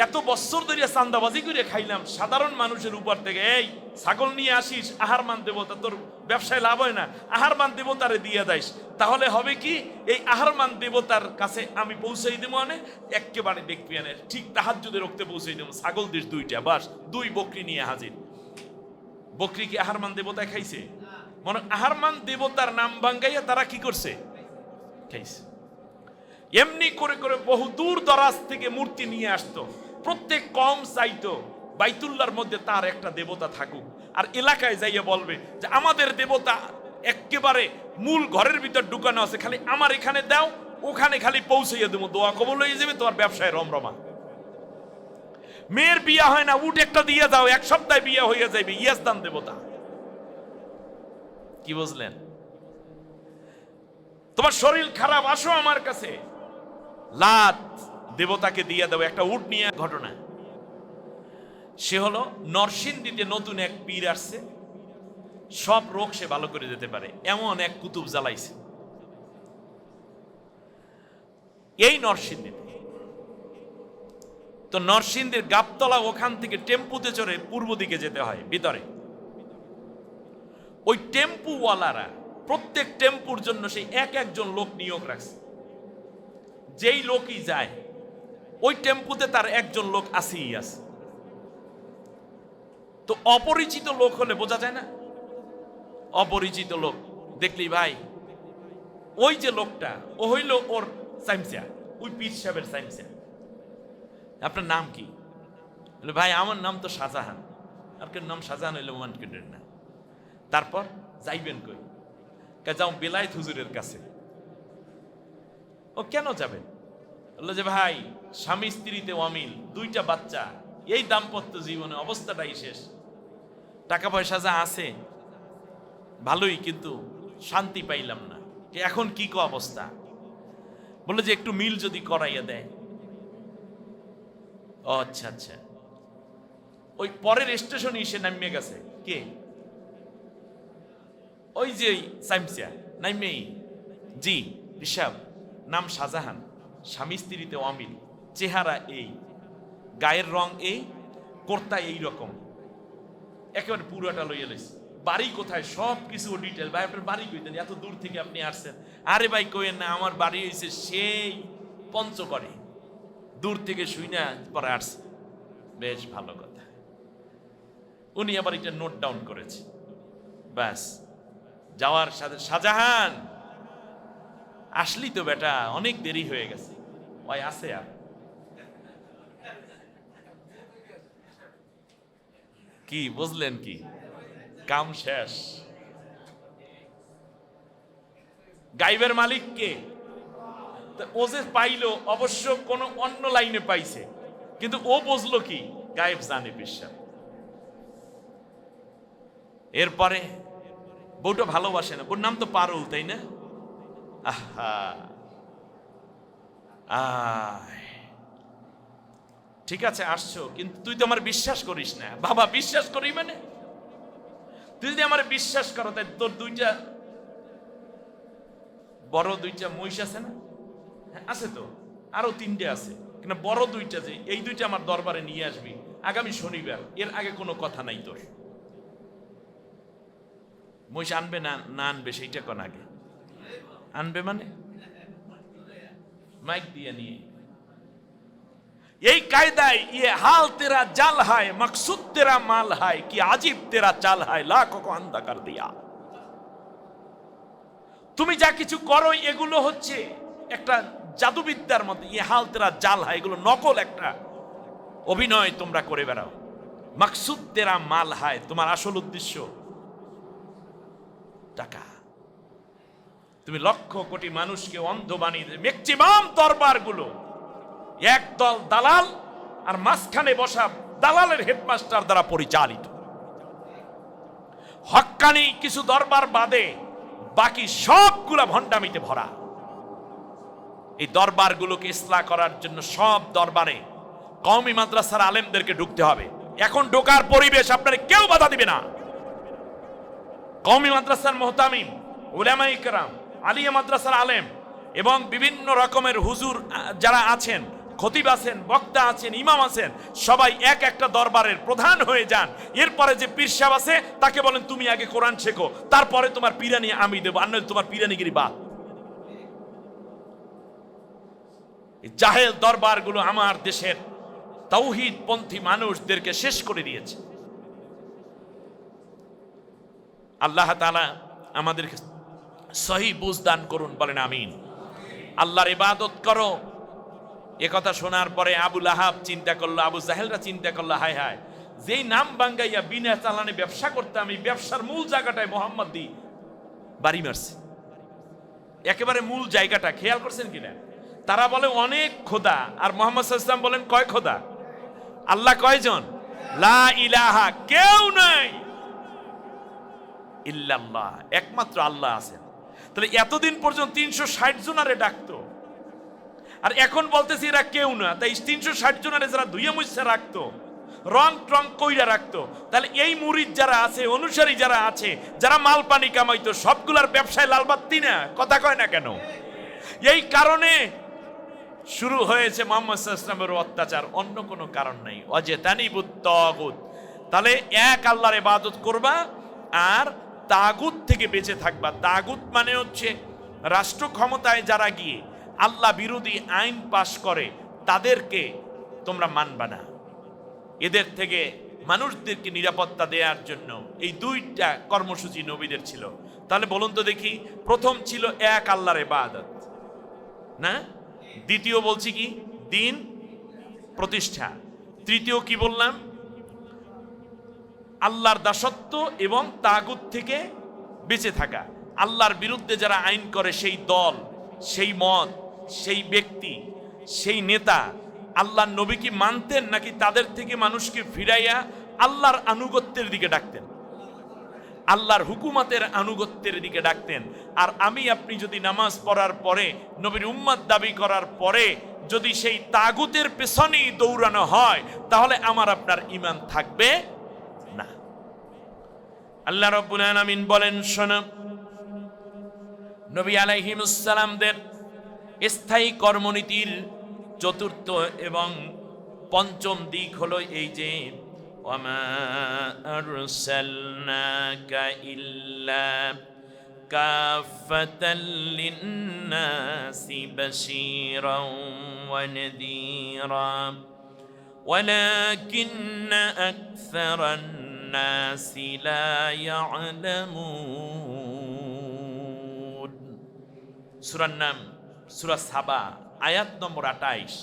এত বছর ধরে চান্দাবাজি করে খাইলাম, সাধারণ মানুষের উপর থেকে এই ছাগল নিয়ে আসিস, আহারমান দেবতা, তোর ব্যবসায় লাভ হয় না, আহারমান দেবতারে দিয়ে দাইস, তাহলে হবে কি, এই আহারমান দেবতার কাছে আমি পৌঁছাই দেবো, আনে একেবারে দেখবি আনে ঠিক তাহাজ্জুদের রক্তে পৌঁছাই দেবো, ছাগল দিস দুইটা, বাস 2 বকরি নিয়ে হাজির। বকরি কি আহারমান দেবতায় খাইছে? মনে আহারমান দেবতার নাম ভাঙ্গাইয়া তারা কি করছে? খাইছে। এমনি করে করে বহু দূর দরাজ থেকে মূর্তি নিয়ে আসতো। প্রত্যেক কম চাইতো বাইতুল্লাহর মধ্যে তার একটা দেবতা থাকুক, আর এলাকায় যাইয়া বলবে যে আমাদের দেবতা একেবারে মূল ঘরের ভিতর ঢুকানো আছে, খালি আমার এখানে দাও, ওখানে খালি পৌঁছাইয়া দেবো, দোয়া কবুল হয়ে যাবে, তোমার ব্যবসায় রমরমা। মেয়ের বিয়া হয় না, উট একটা দিয়ে যাও, 1 সপ্তাহে বিয়া হইয়া যাইবে, ইয়াজদান দেবতা। কি বুঝলেন? তোমার শরীর খারাপ, আসো আমার কাছে, লাত দেবতাকে দিয়ে দেবো। একটা উট নিয়ে ঘটনা, সে হলো নরসিংদীতে নতুন এক পীর আসছে, সব রোগ সে ভালো করে দিতে পারে, এমন এক কুতুব জ্বালাইছে এই নরসিংদীতে। তো নরসিংদীর গাবতলা, ওখান থেকে টেম্পুতে চড়ে পূর্ব দিকে যেতে হয় ভিতরে। ওই টেম্পুওয়ালারা প্রত্যেক টেম্পুর জন্য সেই একজন লোক নিয়োগ রাখছে। যেই লোকই যায় ওই টেম্পুতে তার একজন লোক আসেই আছে। তো অপরিচিত লোক হলে বোঝা যায় না, অপরিচিত লোক দেখলি ভাই ওই যে লোকটা, ও হইল ওর সাইমসা, ওই পীর সাহেবের সাইমসা। আপনার নাম কি? ভাই আমার নাম তো শাহজাহান। আপনার নাম শাহজাহান হইলে ওমান কেন্দ্রের না। তারপর যাইবেন কই? যাও বেলায়েত হুজুরের কাছে। ও কেন যাবেন? বললো যে ভাই স্বামী স্ত্রীতে অমিল, 2টা বাচ্চা, এই দাম্পত্য জীবনে অবস্থাটাই শেষ, টাকা পয়সা যা আছে ভালোই, কিন্তু শান্তি পাইলাম না, এখন কি অবস্থা? বললো যে একটু মিল যদি করাইয়া দেয়। ও আচ্ছা আচ্ছা। ওই পরের স্টেশনে এসে নামিয়ে গেছে কে? ওই যে সাইমসিয়া নাইমেই, জি ঋষভ, নাম শাহজাহান, স্বামী স্ত্রীতে অমিল, চেহারা এই, গায়ের রং এই, কর্তা এই রকম, একেবারে পুরোটা লইয়া লইছে। বাড়ি কোথায় সব কিছু ডিটেল। ভাই আপনার বাড়ি কইতেন, এত দূর থেকে আপনি আসছেন? আরে ভাই কইেন না, আমার বাড়ি হয়েছে সেই পঞ্চগড়ে, দূর থেকে শুই না পরে আসছে। বেশ ভালো কথা। উনি আবার এটা নোট ডাউন করেছে। ব্যাস যাওয়ার সাথে, শাহজাহান আসলি তো বেটা, অনেক দেরি হয়ে গেছে। ওই আছে আর কি বুঝলেন কি? কাম শেষ। গাইবের মালিক কে? ও যে পাইলো অবশ্য কোন অন্য লাইনে পাইছে, কিন্তু ও বুঝলো কি গায়েব জানে বিশ্বাস। এরপরে বউটা ভালোবাসে না, ওর নাম তো পারুল, তাই না? আহা, ঠিক আছে আসছো, কিন্তু তুই তো আমার বিশ্বাস করিস না। বাবা বিশ্বাস করি মানে? তুই যদি আমার বিশ্বাস করো তাই তোর দুইটা বড় দুইটা মহিষ আছে না? হ্যাঁ আছে তো, আরো তিনটে আছে, কিন্তু বড় দুইটা যে এই দুইটা আমার দরবারে নিয়ে আসবি আগামী শনিবার, এর আগে কোনো কথা নাই তোর। মহিষ আনবে না না আনবে সেইটা কোন আগে আনবে মানে মাইক দিয়ে নিয়ে এই কায়দায় ये हाल तेरा जाल है मकसूद तेरा माल है कि अजीब तेरा चाल है लाखों को अंधा कर दिया। তুমি যা কিছু করো এগুলো হচ্ছে একটা জাদুবিদ্যার মধ্যে, ये हाल तेरा जाल है, এগুলো নকল একটা অভিনয় তোমরা করে বেড়াও। মকসুদ তেরা মাল হয়, তোমার আসল উদ্দেশ্য টাকা। তুমি লক্ষ কোটি মানুষকে অন্ধ বানিয়ে দেবে। ম্যাক্সিমাম দরবারগুলো একদল দালাল আর মাঝখানে বসা দালালের হেডমাস্টার দ্বারা পরিচালিত। হক্কানি কিছু দরবার বাদে বাকি সবগুলা ভণ্ডামিতে ভরা। এই দরবারগুলোকে ইসলাহ করার জন্য সব দরবারে কওমি মাদ্রাসার আলেমদেরকে ঢুকতে হবে। এখন ঢোকার পরিবেশ আপনারা কেউ বাধা দিবে না। কওমি মাদ্রাসার মুহতামিম, উলামায়ে কেরাম, আলিয়া মাদ্রাসার আলেম এবং বিভিন্ন রকমের হুজুর যারা আছেন, খতিব আছেন, বক্তা আছেন, ইমাম আছেন, সবাই এক একটা দরবারের প্রধান হয়ে যান। এরপরে যে পীর সাহেব আছে তাকে বলেন তুমি আগে কোরআন শেখো, তারপরে তোমার পীরানি আমি দেবো, আর নইলে তোমার পীরানিগিরি বাদ। জাহেল দরবারগুলো আমার দেশের তাওহীদ পন্থী মানুষদেরকে শেষ করে দিয়েছে। আল্লাহ তাআলা আমাদেরকে সহি বুঝ দান করুন, বলেন আমিন। আল্লাহর ইবাদত করো। এ কথা শোনার পরে আবু লাহাব চিন্তা করলো, আবু জাহেলরা চিন্তা করলো, হায় হায়, যেই নাম বাঙ্গাইয়া বিনা চালানে ব্যবসা করতাম, এই ব্যবসার মূল জায়গাটায় মোহাম্মদ দি বাড়ি মারছে। একেবারে মূল জায়গাটা খেয়াল করছেন কিনা? তারা বলে অনেক খোদা, আর মোহাম্মদ সাল্লাল্লাহু আলাইহি ওয়াসাল্লাম বলেন কয় খোদা? আল্লাহ কয়জন? লা ইলাহা, কেউ নাই ইল্লাল্লাহ, একমাত্র আল্লাহ আছেন। তাহলে এতদিন পর্যন্ত 360 জনারে ডাকতো, আর এখন বলতেছি এরা কেউ না। তাই 360 জনারে যারা ধুইয়া মুছে রাখতো, রং টং কইরা রাখতো, তাহলে এই মুরিদ যারা আছে, অনুসারী যারা আছে, যারা মাল পানি কামাইতো, সবগুলার ব্যবসায় লালবাত্তি না? কথা কয় না কেন? এই কারণে শুরু হয়েছে মুহাম্মদ সাল্লাল্লাহু আলাইহি ওয়াসাল্লামের অত্যাচার, অন্য কোনো কারণ নাই। ওয়াজতানিবুত তাগুত, তাহলে এক আল্লাহর ইবাদত করবা আর তাগুত থেকে বেঁচে থাকবা। তাগুত মানে হচ্ছে রাষ্ট্র ক্ষমতায় যারা গিয়ে আল্লাহ বিরোধী আইন পাশ করে তাদেরকে তোমরা মানবা না। এদের থেকে মানুষদেরকে নিরাপত্তা দেওয়ার জন্য এই দুইটা কর্মসূচি নবীদের ছিল। তাহলে বলুন তো দেখি, প্রথম ছিল এক আল্লাহর ইবাদত না, দ্বিতীয় বলছি কি দিন প্রতিষ্ঠা, তৃতীয় কি বললাম আল্লাহর দাসত্ব এবং তাগুত থেকে বেঁচে থাকা। আল্লাহর বিরুদ্ধে যারা আইন করে সেই দল, সেই মত, সেই ব্যক্তি, সেই নেতা আল্লাহর নবী কি মানতেন, নাকি তাদের থেকে মানুষকে ফিরাইয়া আল্লাহর আনুগত্যের দিকে ডাকতেন, আল্লাহর হুকুমতের আনুগত্যের দিকে ডাকতেন? আর আমি আপনি যদি নামাজ পড়ার পরে, নবীর উম্মত দাবি করার পরে যদি সেই তাগুতের পেছনেই দৌড়ানো হয়, তাহলে আমার আপনার ঈমান থাকবে না। আল্লাহ রাব্বুল আলামিন বলেন, শোনো, নবী আলাইহিস সালামদের স্থায়ী কর্মনীতির চতুর্থ এবং পঞ্চম দিক হলো এই যে ওয়ামা আরসালনাকা ইল্লা কাফাতাল লিন্নাসি বাশীরাও ওয়া নাযীরা ওয়ালাকিন্না আকসারান নাসি লা ইয়ালামুন। সূরার নাম সূরা সাবা, আয়াত নম্বর 28।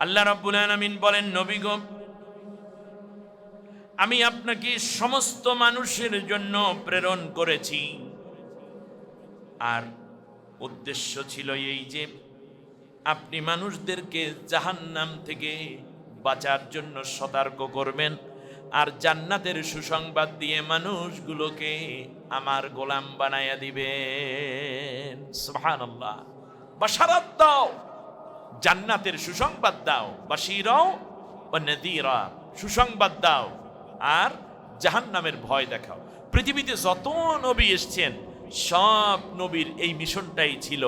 আল্লাহ রাব্বুল আলামিন বলেন, নবী গো, আমি আপনাকে সমস্ত মানুষের জন্য প্রেরণ করেছি, আর উদ্দেশ্য ছিল এই যে আপনি মানুষদেরকে জাহান্নাম থেকে বাঁচার জন্য সতর্ক করবেন, আর জান্নাতের সুসংবাদ দিয়ে মানুষগুলোকে আমার গোলাম বানায়া দিবেন। সুবহানাল্লাহ। বাশারাত দাও, জান্নাতের সুসংবাদ দাও, বাশীরা ওয়া নাযীরা, সুসংবাদ দাও আর জাহান্নামের ভয় দেখাও। পৃথিবীতে যত নবী এসেছেন সব নবীর এই মিশনটাই ছিল,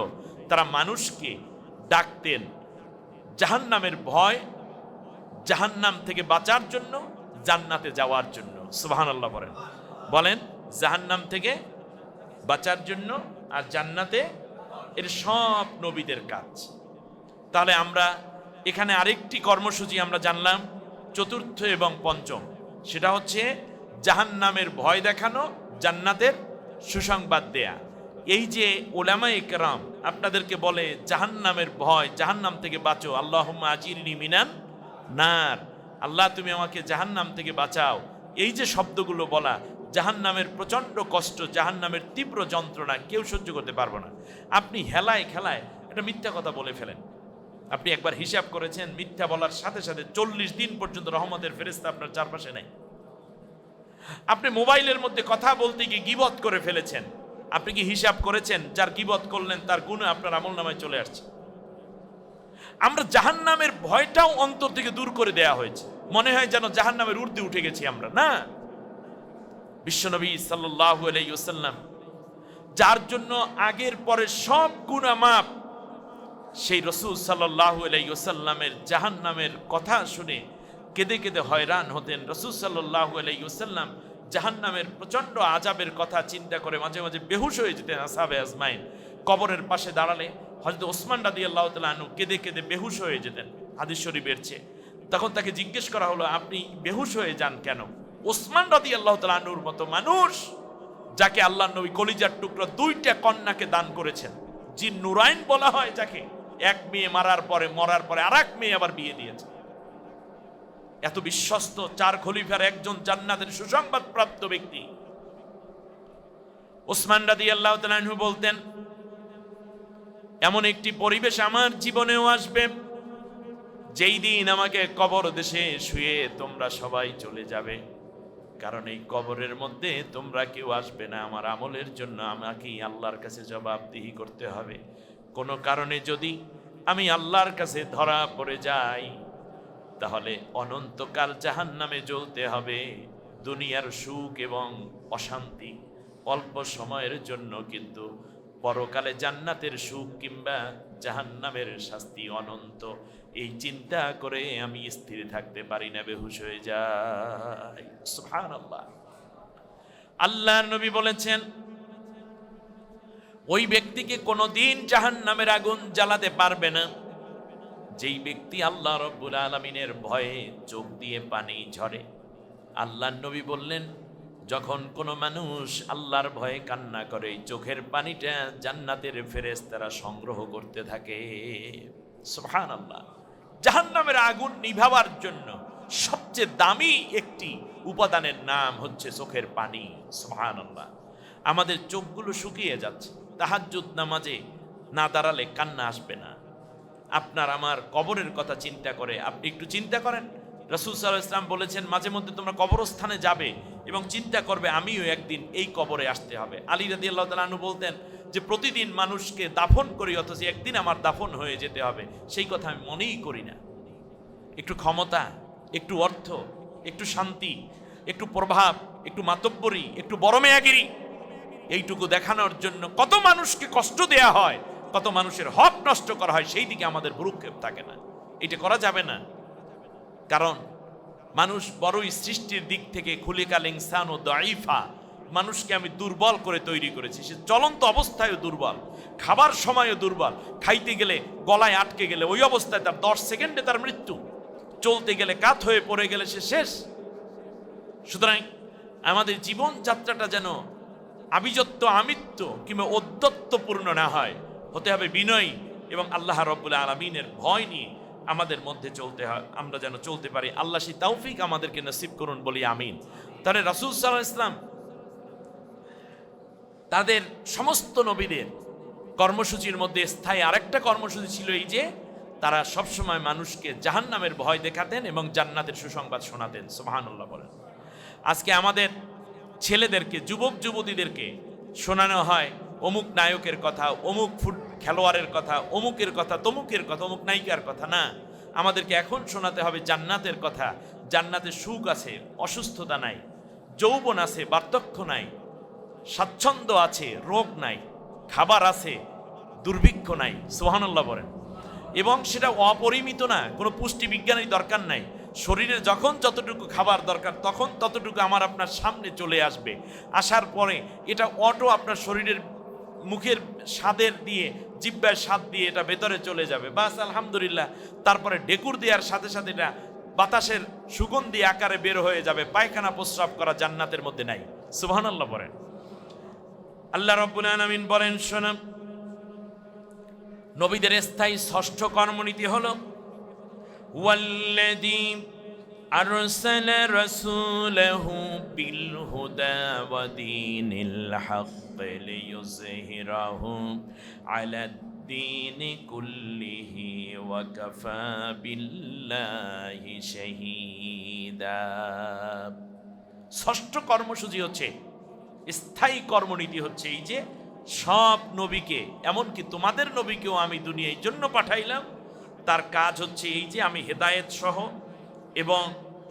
তারা মানুষকে ডাকতেন জাহান্নামের ভয়, জাহান্নাম থেকে বাঁচার জন্য, জান্নাতে যাওয়ার জন্য। সুবহানাল্লাহ বলেন, বলেন জাহান্নাম থেকে বাঁচার জন্য আর জান্নাতে, এর সব নবীদের কাজ। তাহলে আমরা এখানে আরেকটি কর্মসূচি আমরা জানলাম, চতুর্থ এবং পঞ্চম, সেটা হচ্ছে জাহান্নামের ভয় দেখানো, জান্নাতের সুসংবাদ দেয়া। এই যে উলামায়ে কেরাম আপনাদেরকে বলে জাহান্নামের ভয়, জাহান্নাম থেকে বাঁচো, আল্লাহুম্মা আজিরনি মিনান নার, আল্লাহ তুমি আমাকে জাহান্নাম থেকে বাঁচাও, এই যে শব্দগুলো বলা, জাহান্নামের প্রচণ্ড কষ্ট, জাহান্নামের তীব্র যন্ত্রণা কেউ সহ্য করতে পারবে না। আপনি হেলায় খেলায় একটা মিথ্যা কথা বলে ফেলেন, আপনি একবার হিসাব করেছেন মিথ্যা বলার সাথে সাথে 40 দিন পর্যন্ত রহমতের ফেরেশতা আপনার চারপাশে নাই। আপনি মোবাইলের মধ্যে কথা বলতে গিয়ে গীবত করে ফেলেছেন, আপনি কি হিসাব করেছেন যার গীবত করলেন তার গুনাহ আপনার আমলনামায় চলে আসছে। আমরা জাহান্নামের ভয়টাও অন্তর থেকে দূর করে দেয়া হয়েছে, মনে হয় যেন জাহান্নামের ঊর্ধ্বে উঠে গেছি আমরা। না, বিশ্বনবী সাল্লাল্লাহু আলাইহি ওয়াসাল্লাম যার জন্য আগের পরে সব গুনাহ মাফ, সেই রাসূল সাল্লাল্লাহু আলাইহি ওয়াসাল্লামের জাহান্নামের কথা শুনে কেঁদে কেঁদে হয়রান হতেন। রাসূল সাল্লাল্লাহু আলাইহি ওয়াসাল্লাম জাহান্নামের প্রচণ্ড আযাবের কথা চিন্তা করে মাঝে মাঝে বেহুশ হয়ে যেতেন আসহাবে আজমাইন। কবরের পাশে দাঁড়ালে হযরত ওসমান রাদিয়াল্লাহু তাআলা আনহু কেঁদে কেঁদে বেহুশ হয়ে যেতেন, হাদিস শরীফের চেয়ে। তখন তাকে জিজ্ঞেস করা হলো, আপনি বেহুশ হয়ে যান কেন? ওসমান রাদিয়াল্লাহু তাআলা আনহুর মতো মানুষ, যাকে আল্লাহর নবী কলিজার টুকরা 2টা কন্যাকে দান করেছেন, জিন নুরাইন বলা হয় যাকে, এক মেয়ে মরার পরে আরেক মেয়ে আবার বিয়ে দিয়েছে, এত বিশ্বস্ত 4 খলিফার একজন জান্নাতের সুসংবাদ প্রাপ্ত ব্যক্তি ওসমান রাদিয়াল্লাহু তাআলা আনহু বলতেন, এমন একটি পরিবেশ আমার জীবনেও আসবে যেই দিন আমাকে কবর দেশে শুয়ে তোমরা সবাই চলে যাবে, কারণ এই কবরের মধ্যে তোমরা কেউ আসবে না, আমার আমলের জন্য আমাকেই আল্লাহর কাছে জবাবদিহি করতে হবে। কোনো কারণে যদি আমি আল্লাহর কাছে ধরা পড়ে যাই তাহলে অনন্তকাল জাহান্নামে জ্বলতে হবে। দুনিয়ার সুখ এবং অশান্তি অল্প সময়ের জন্য, কিন্তু পরকালে জান্নাতের সুখ কিংবা জাহান্নামের শাস্তি অনন্ত। এই চিন্তা করে আমি স্থির থাকতে পারি না, বেহুশ হয়ে যাই। সুবহানাল্লাহ। আল্লাহর নবী বলেছেন, ওই ব্যক্তিকে কোনোদিন জাহান্নামের আগুন জ্বালাতে পারবে না যেই ব্যক্তি আল্লাহ রাব্বুল আলামিনের ভয়ে চোখ দিয়ে পানি ঝরে। আল্লাহর নবী বললেন, যখন কোনো মানুষ আল্লাহর ভয়ে কান্না করে, চোখের পানিটা জান্নাতের ফেরেশতারা সংগ্রহ করতে থাকে। সুবহানাল্লাহ। জাহান্নামের আগুন নিভাবার জন্য সবচেয়ে দামি একটি উপাদানের নাম হচ্ছে চোখের পানি। সুবহানাল্লাহ। আমাদের চোখগুলো শুকিয়ে যাচ্ছে, তাহাজ্জুদ নামাজে না দাঁড়ালে কান্না আসবে না। আপনার আমার কবরের কথা চিন্তা করে আপনি একটু চিন্তা করেন, রাসূল সাল্লাল্লাহু আলাইহি ওয়াসাল্লাম বলেছেন মাঝে মধ্যে তোমরা কবরস্থানে যাবে এবং চিন্তা করবে আমিও একদিন এই কবরে আসতে হবে। আলী রাদিয়াল্লাহু তাআলা আনহু বলতেন যে প্রতিদিন মানুষকে দাফন করি, অথচ একদিন আমার দাফন হয়ে যেতে হবে, সেই কথা আমি মনেই করি না। একটু ক্ষমতা, একটু অর্থ, একটু শান্তি, একটু প্রভাব, একটু মাতব্বরি, একটু বড় মেয়াগিরি, এইটুকু দেখানোর জন্য কত মানুষকে কষ্ট দেয়া হয়, কত মানুষের হক নষ্ট করা হয়, সেই দিকে আমাদের ভ্রুক্ষেপ থাকে না। এটা করা যাবে না, কারণ মানুষ বড়ই সৃষ্টির দিক থেকে খুলিকাল ইনসানু দাঈফা, মানুষকে আমি দুর্বল করে তৈরি করেছি। সে চলন্ত অবস্থায়ও দুর্বল, খাবার সময়ও দুর্বল, খাইতে গেলে গলায় আটকে গেলে ওই অবস্থায় তার 10 সেকেন্ডে তার মৃত্যু, চলতে গেলে কাত হয়ে পড়ে গেলে সে শেষ। সুতরাং আমাদের জীবন যাত্রাটা যেন আভিজাত্য, আমিত্ব কিংবা ঔদ্ধত্যপূর্ণ না হয়, হতে হবে বিনয়ী এবং আল্লাহ রাব্বুল আলামিনের ভয় নিয়ে। আমাদের মধ্যে চলতে হয়, আমরা যেন চলতে পারি। আল্লাহ সেই তৌফিক আমাদেরকে নসিব করুন বলি আমিন। তাহলে রাসূল সাল্লাল্লাহু আলাইহি ওয়াসাল্লাম তাদের সমস্ত নবীদের কর্মসূচির মধ্যে স্থায়ী আরেকটা কর্মসূচি ছিল এই যে তারা সবসময় মানুষকে জাহান্নামের ভয় দেখাতেন এবং জান্নাতের সুসংবাদ শোনাতেন। সুবহানাল্লাহ বলেন। আজকে আমাদের ছেলেদেরকে, যুবক যুবতীদেরকে শোনানো হয় অমুক নায়কের কথা, অমুক খেলোয়াড়ের কথা, অমুকের কথা, তমুকের কথা, অমুক নায়িকার কথা না, আমাদেরকে এখন শোনাতে হবে জান্নাতের কথা। জান্নাতে সুখ আছে, অসুস্থতা নাই, যৌবন আছে, বার্ধক্য নাই, স্বাচ্ছন্দ্য আছে, রোগ নাই, খাবার আছে, দুর্ভিক্ষ নাই। সুবহানাল্লাহ বলেন। এবং সেটা অপরিমিত না, কোনো পুষ্টি বিজ্ঞানের দরকার নাই। শরীরে যখন যতটুকু খাবার দরকার তখন ততটুকু আমার আপনার সামনে চলে আসবে। আসার পরে এটা অটো আপনার শরীরের মুখের স্বাদের দিয়ে, জিহ্বার স্বাদ দিয়ে এটা ভেতরে চলে যাবে, বাস আলহামদুলিল্লাহ। তারপরে ডেকুর দেওয়ার সাথে সাথে এটা বাতাসের সুগন্ধি আকারে বের হয়ে যাবে। পায়খানা প্রস্রাব করা জান্নাতের মধ্যে নাই। সুবহানাল্লাহ বলেন। আল্লাহ রাব্বুল আলামিন বলেন, শোনো, নবীদের স্থায়ী ষষ্ঠ কর্মনীতি হলো ওয়াল্লাযী আরসালা রাসূলাহু বিল হুদা ওয়া দীনিল হক লিইয়ুযহিরাহু আলাদ-দীনি কুল্লিহি ওয়া কাফা বিল্লাহি শাহীদা। ষষ্ঠ কর্মসূচি হচ্ছে, স্থায়ী কর্মনীতি হচ্ছে এই যে সব নবীকে, এমনকি তোমাদের নবীকেও আমি দুনিয়ার জন্য পাঠাইলাম। তার কাজ হচ্ছে এই যে আমি হেদায়েত সহ এবং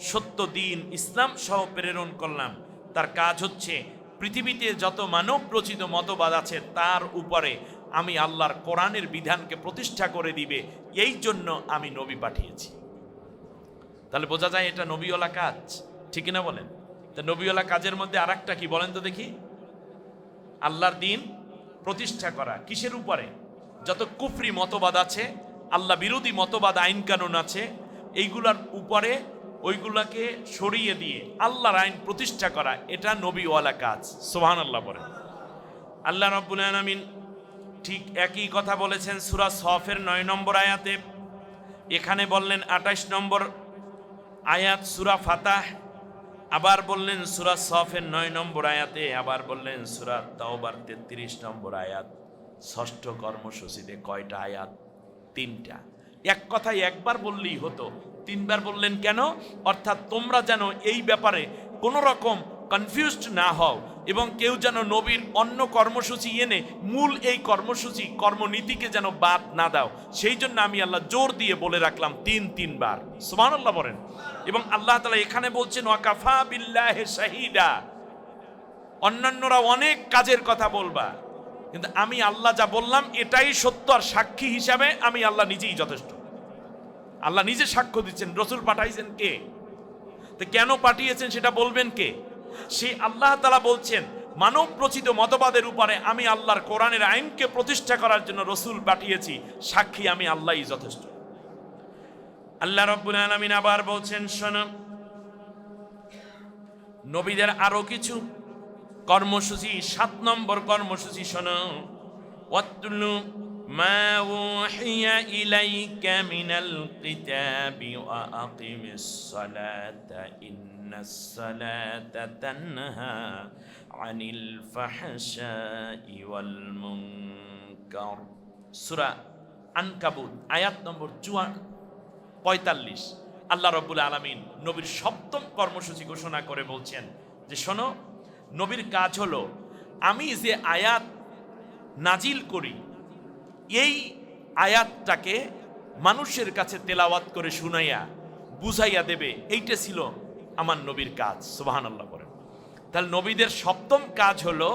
সত্য দিন ইসলাম সহ প্রেরণ করলাম। তার কাজ হচ্ছে পৃথিবীতে যত মানব রচিত মতবাদ আছে তার উপরে আমি আল্লাহর কোরআনের বিধানকে প্রতিষ্ঠা করে দিবে, এই জন্য আমি নবী পাঠিয়েছি। তাহলে বোঝা যায় এটা নবীওয়ালা কাজ, ঠিক না বলেন? তা নবীওয়ালা কাজের মধ্যে আর একটা কি বলেন তো দেখি? আল্লাহর দিন প্রতিষ্ঠা করা। কিসের উপরে? যত কুফরি মতবাদ আছে, আল্লাহ বিরোধী মতবাদ, আইন কানুন আছে, এইগুলার উপরে ওইগুলাকে সরিয়ে দিয়ে আল্লাহর আইন প্রতিষ্ঠা করা, এটা নবীওয়ালা কাজ। সুবহানাল্লাহ বলেন। আল্লাহ রাব্বুল আলামিন ঠিক একই কথা বলেছেন সূরা সফের 9 নম্বর আয়াতে। এখানে বললেন 28 নম্বর আয়াত সূরা ফাতাহ, আবার বললেন সূরা সফের 9 নম্বর আয়াতে, আবার বললেন সূরা তাওবার 33 নম্বর আয়াত। ষষ্ঠ কর্মসূচিতে কয়টা আয়াত? 3টা। এক কথায় একবার বললেই হতো, 3বার বললেন কেন? অর্থাৎ তোমরা যেন এই ব্যাপারে কোনো রকম কনফিউজড না হও এবং কেউ যেন নবীর অন্য কর্মসূচি এনে মূল এই কর্মসূচি, কর্মনীতিকে যেন বাদ না দাও, সেই জন্য আমি আল্লাহ জোর দিয়ে বলে রাখলাম 3বার। সুবহানাল্লাহ বলেন। এবং আল্লাহ তাআলা এখানে বলছেন ওয়াকাফা বিল্লাহি শাহীদা। অন্যান্যরা অনেক কাজের কথা বলবা, কিন্তু আমি আল্লাহ যা বললাম এটাই সত্য, আর সাক্ষী হিসাবে আমি আল্লাহ নিজেই যথেষ্ট। আল্লাহ নিজে সাক্ষ্য দিচ্ছেন। রসুল পাঠাইছেন কে? তো কেন পাঠিয়েছেন সেটা বলবেন কে? সেই আল্লাহ তাআলা বলছেন মানব রচিত মতবাদের উপরে আমি আল্লাহর কোরআনের আইনকে প্রতিষ্ঠা করার জন্য রসুল পাঠিয়েছি, সাক্ষী আমি আল্লাহই যথেষ্ট। আল্লাহ রাব্বুল আলামিন আবার বলছেন, শোনো, নবীদের আরো কিছু কর্মসূচি, 7 নম্বর কর্মসূচি শোনো। ওয়াতলু মা উহিয়া ইলাইকা মিনাল কিতাবি ওয়া আকিমিস সালাতা ইন্নাস সালাতা তানহা আনিল ফাহশাই ওয়াল মুনকার। সূরা আনকাবুত আয়াত নম্বর 45। আল্লাহ রাব্বুল আলামিন নবীর 7ম কর্মসূচি ঘোষণা করে বলছেন যে শোনো, নবীর কাজ হলো আমি যে আয়াত নাজিল করি এই আয়াতটাকে মানুষের কাছে তেলাওয়াত করে শুনাইয়া বুঝাইয়া দেবে, এইটা ছিল আমার নবীর কাজ। সুবহানাল্লাহ বলেন। তাহলে নবীদের 7ম কাজ হলো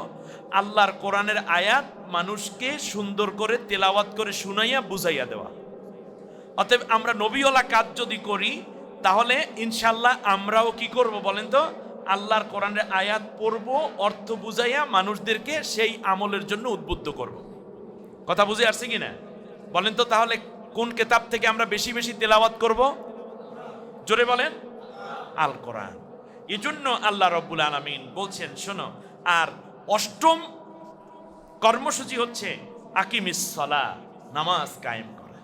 আল্লাহর কোরআনের আয়াত মানুষকে সুন্দর করে তেলাওয়াত করে শুনাইয়া বুঝাইয়া দেওয়া। অতএব আমরা নবীওয়ালা কাজ যদি করি তাহলে ইনশাল্লাহ আমরাও কি করব বলেন তো? আল্লাহর কোরআনের আয়াত পড়ব, অর্থ বুঝাইয়া মানুষদেরকে সেই আমলের জন্য উদ্বুদ্ধ করব। কথা বুঝে আসছে কিনা বলেন তো? তাহলে কোন কিতাব থেকে আমরা বেশি বেশি তেলাওয়াত করব? জোরে বলেন, আল কোরআন। এজন্য আল্লাহ রাব্বুল আলামিন বলছেন শোনো। আর 8ম কর্মসূচি হচ্ছে আকিমিস সালাহ, নামাজ কায়েম করা।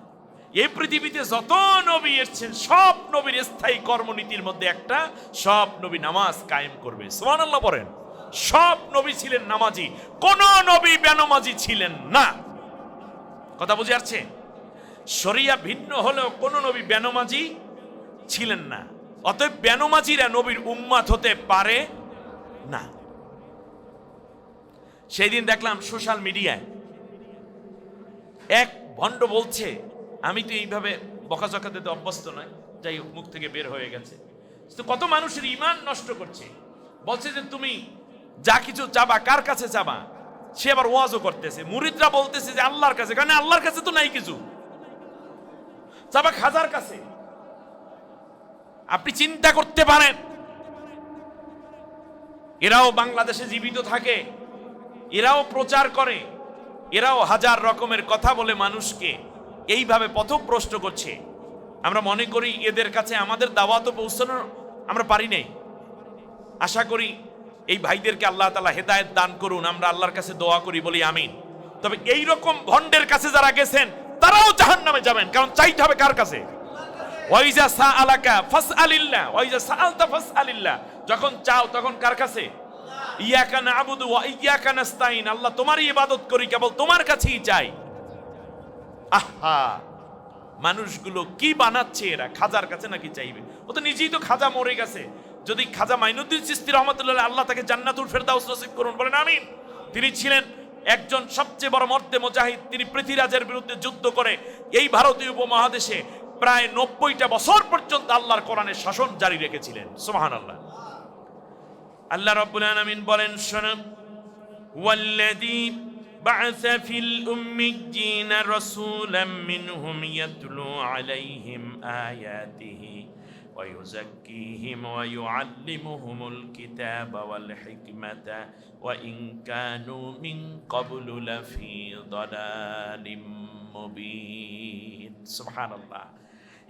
এই পৃথিবীতে যত নবী এসেছেন সব নবীর স্থায়ী কর্মনীতির মধ্যে একটা, সব নবী নামাজ কায়েম করবে। সুবহানাল্লাহ বলেন। সব নবী ছিলেন নামাজি, কোন নবী বেনামাজি ছিলেন না। কথা বুঝে আসছে? শরিয়া ভিন্ন হলেও কোন নবী বেনামাজি ছিলেন না। অতএব বেনামাজিরা নবীর উম্মত হতে পারে না। সেই দিন দেখলাম সোশ্যাল মিডিয়ায় এক ভণ্ড বলছে, আমি তো এইভাবে বকাঝকা দিতে অভ্যস্ত নয়, যাই হোক মুখ থেকে বের হয়ে গেছে, তো কত মানুষের ঈমান নষ্ট করছে। বলছে যে তুমি যা কিছু চাবা কার কাছে চাবা? সে আবার ওয়াজও করতেছে, মুরিদরা বলতেছে যে আল্লাহর কাছে, কারণ আল্লাহর কাছে তো নাই কিছু, চাবা খাজার কাছে। আপনি চিন্তা করতে পারেন, এরাও বাংলাদেশে জীবিত থাকে, এরাও প্রচার করে, এরাও হাজার রকমের কথা বলে মানুষকে এইভাবে পথভ্রষ্ট করছে। আমরা মনে করি এদের কাছে আমাদের দাওয়াতও পৌঁছানো আমরা পারি নাই। আশা করি এই ভাইদেরকে আল্লাহ তাআলা হেদায়েত দান করুন, আমরা আল্লাহর কাছে দোয়া করি, বলি আমিন। তবে এই রকম ভণ্ডের কাছে যারা গেছেন তারাও জাহান্নামে যাবেন, কারণ চাইতে হবে কার কাছে? ওয়াইজা সাআলাকা ফাসআলিল্লাহ ওয়াইজা সাআলতা ফাসআলিল্লাহ। যখন চাও তখন কার কাছে? ইয়াকা না'বুদু ওয়া ইয়াকা নাস্তাইন। আল্লাহ তোমারই ইবাদত করি, কেবল তোমার কাছেই চাই। আহা, মানুষগুলো কি বানাচ্ছে এরা? খাজার কাছে নাকি চাইবে? ও তো নিজেই তো খাজা মরে গেছে। যদি খাজা মাইনুদ্দিন চিশতি রাহমাতুল্লাহ আল্লাহ তাকে জান্নাতুল ফেরদাউস নসিব করুন, বলেন আমিন। তিনি ছিলেন একজন সবচেয়ে বড় মর্দে মুজাহিদ। তিনি পৃথ্বীরাজের বিরুদ্ধে যুদ্ধ করে এই ভারতীয় উপমহাদেশে প্রায় 90টা বছর পর্যন্ত আল্লাহর কোরআনের শাসন জারি রেখেছিলেন। সুবহানাল্লাহ। আল্লাহ রাব্বুল আলামিন বলেন, শোনো, ওয়াল্লাযী بعث في الأميين رسولا منهم يتلو عليهم آياته ويزكيهم ويعلمهم الكتاب والحكمة وإن كانوا من قبل لفي ضلال مبين। سبحان الله।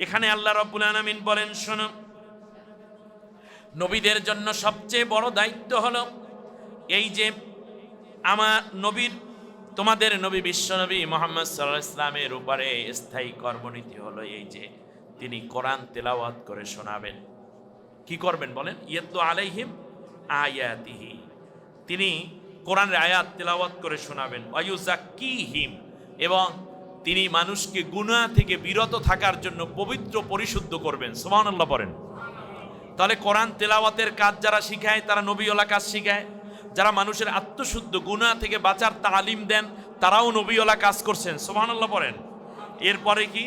এখানে আল্লাহ রাব্বুল আলামিন বলেন, শোনো, নবীদের জন্য সবচেয়ে বড় দায়িত্ব হলো এই যে আমার নবীর, তোমাদের নবী বিশ্বনবী মুহাম্মদ সাল্লাল্লাহু আলাইহি ওয়াসাল্লামের উপরে স্থায়ী কর্মনীতি হলো এই যে তিনি কোরআন তেলাওয়াত করে শোনাবেন। কি করবেন বলেন? ইয়াতলু আলাইহিম আয়াতিহি, তিনি কোরআনের আয়াত তেলাওয়াত করে শোনাবেন। ওয়ায়ুযাক্কিহিম, এবং তিনি মানুষকে গুনাহ থেকে বিরত থাকার জন্য পবিত্র পরিশুদ্ধ করবেন। সুবহানাল্লাহ পড়েন। তাহলে কোরআন তেলাওয়াতের কাজ যারা শিখায় তারা নবীওয়ালা কাজ শিখায়, যারা মানুষের আত্মশুদ্ধ গুনাহ থেকে বাঁচার তালিম দেন তারাও নবীওয়ালা কাজ করছেন। সুবহানাল্লাহ পড়েন। এরপরে কি?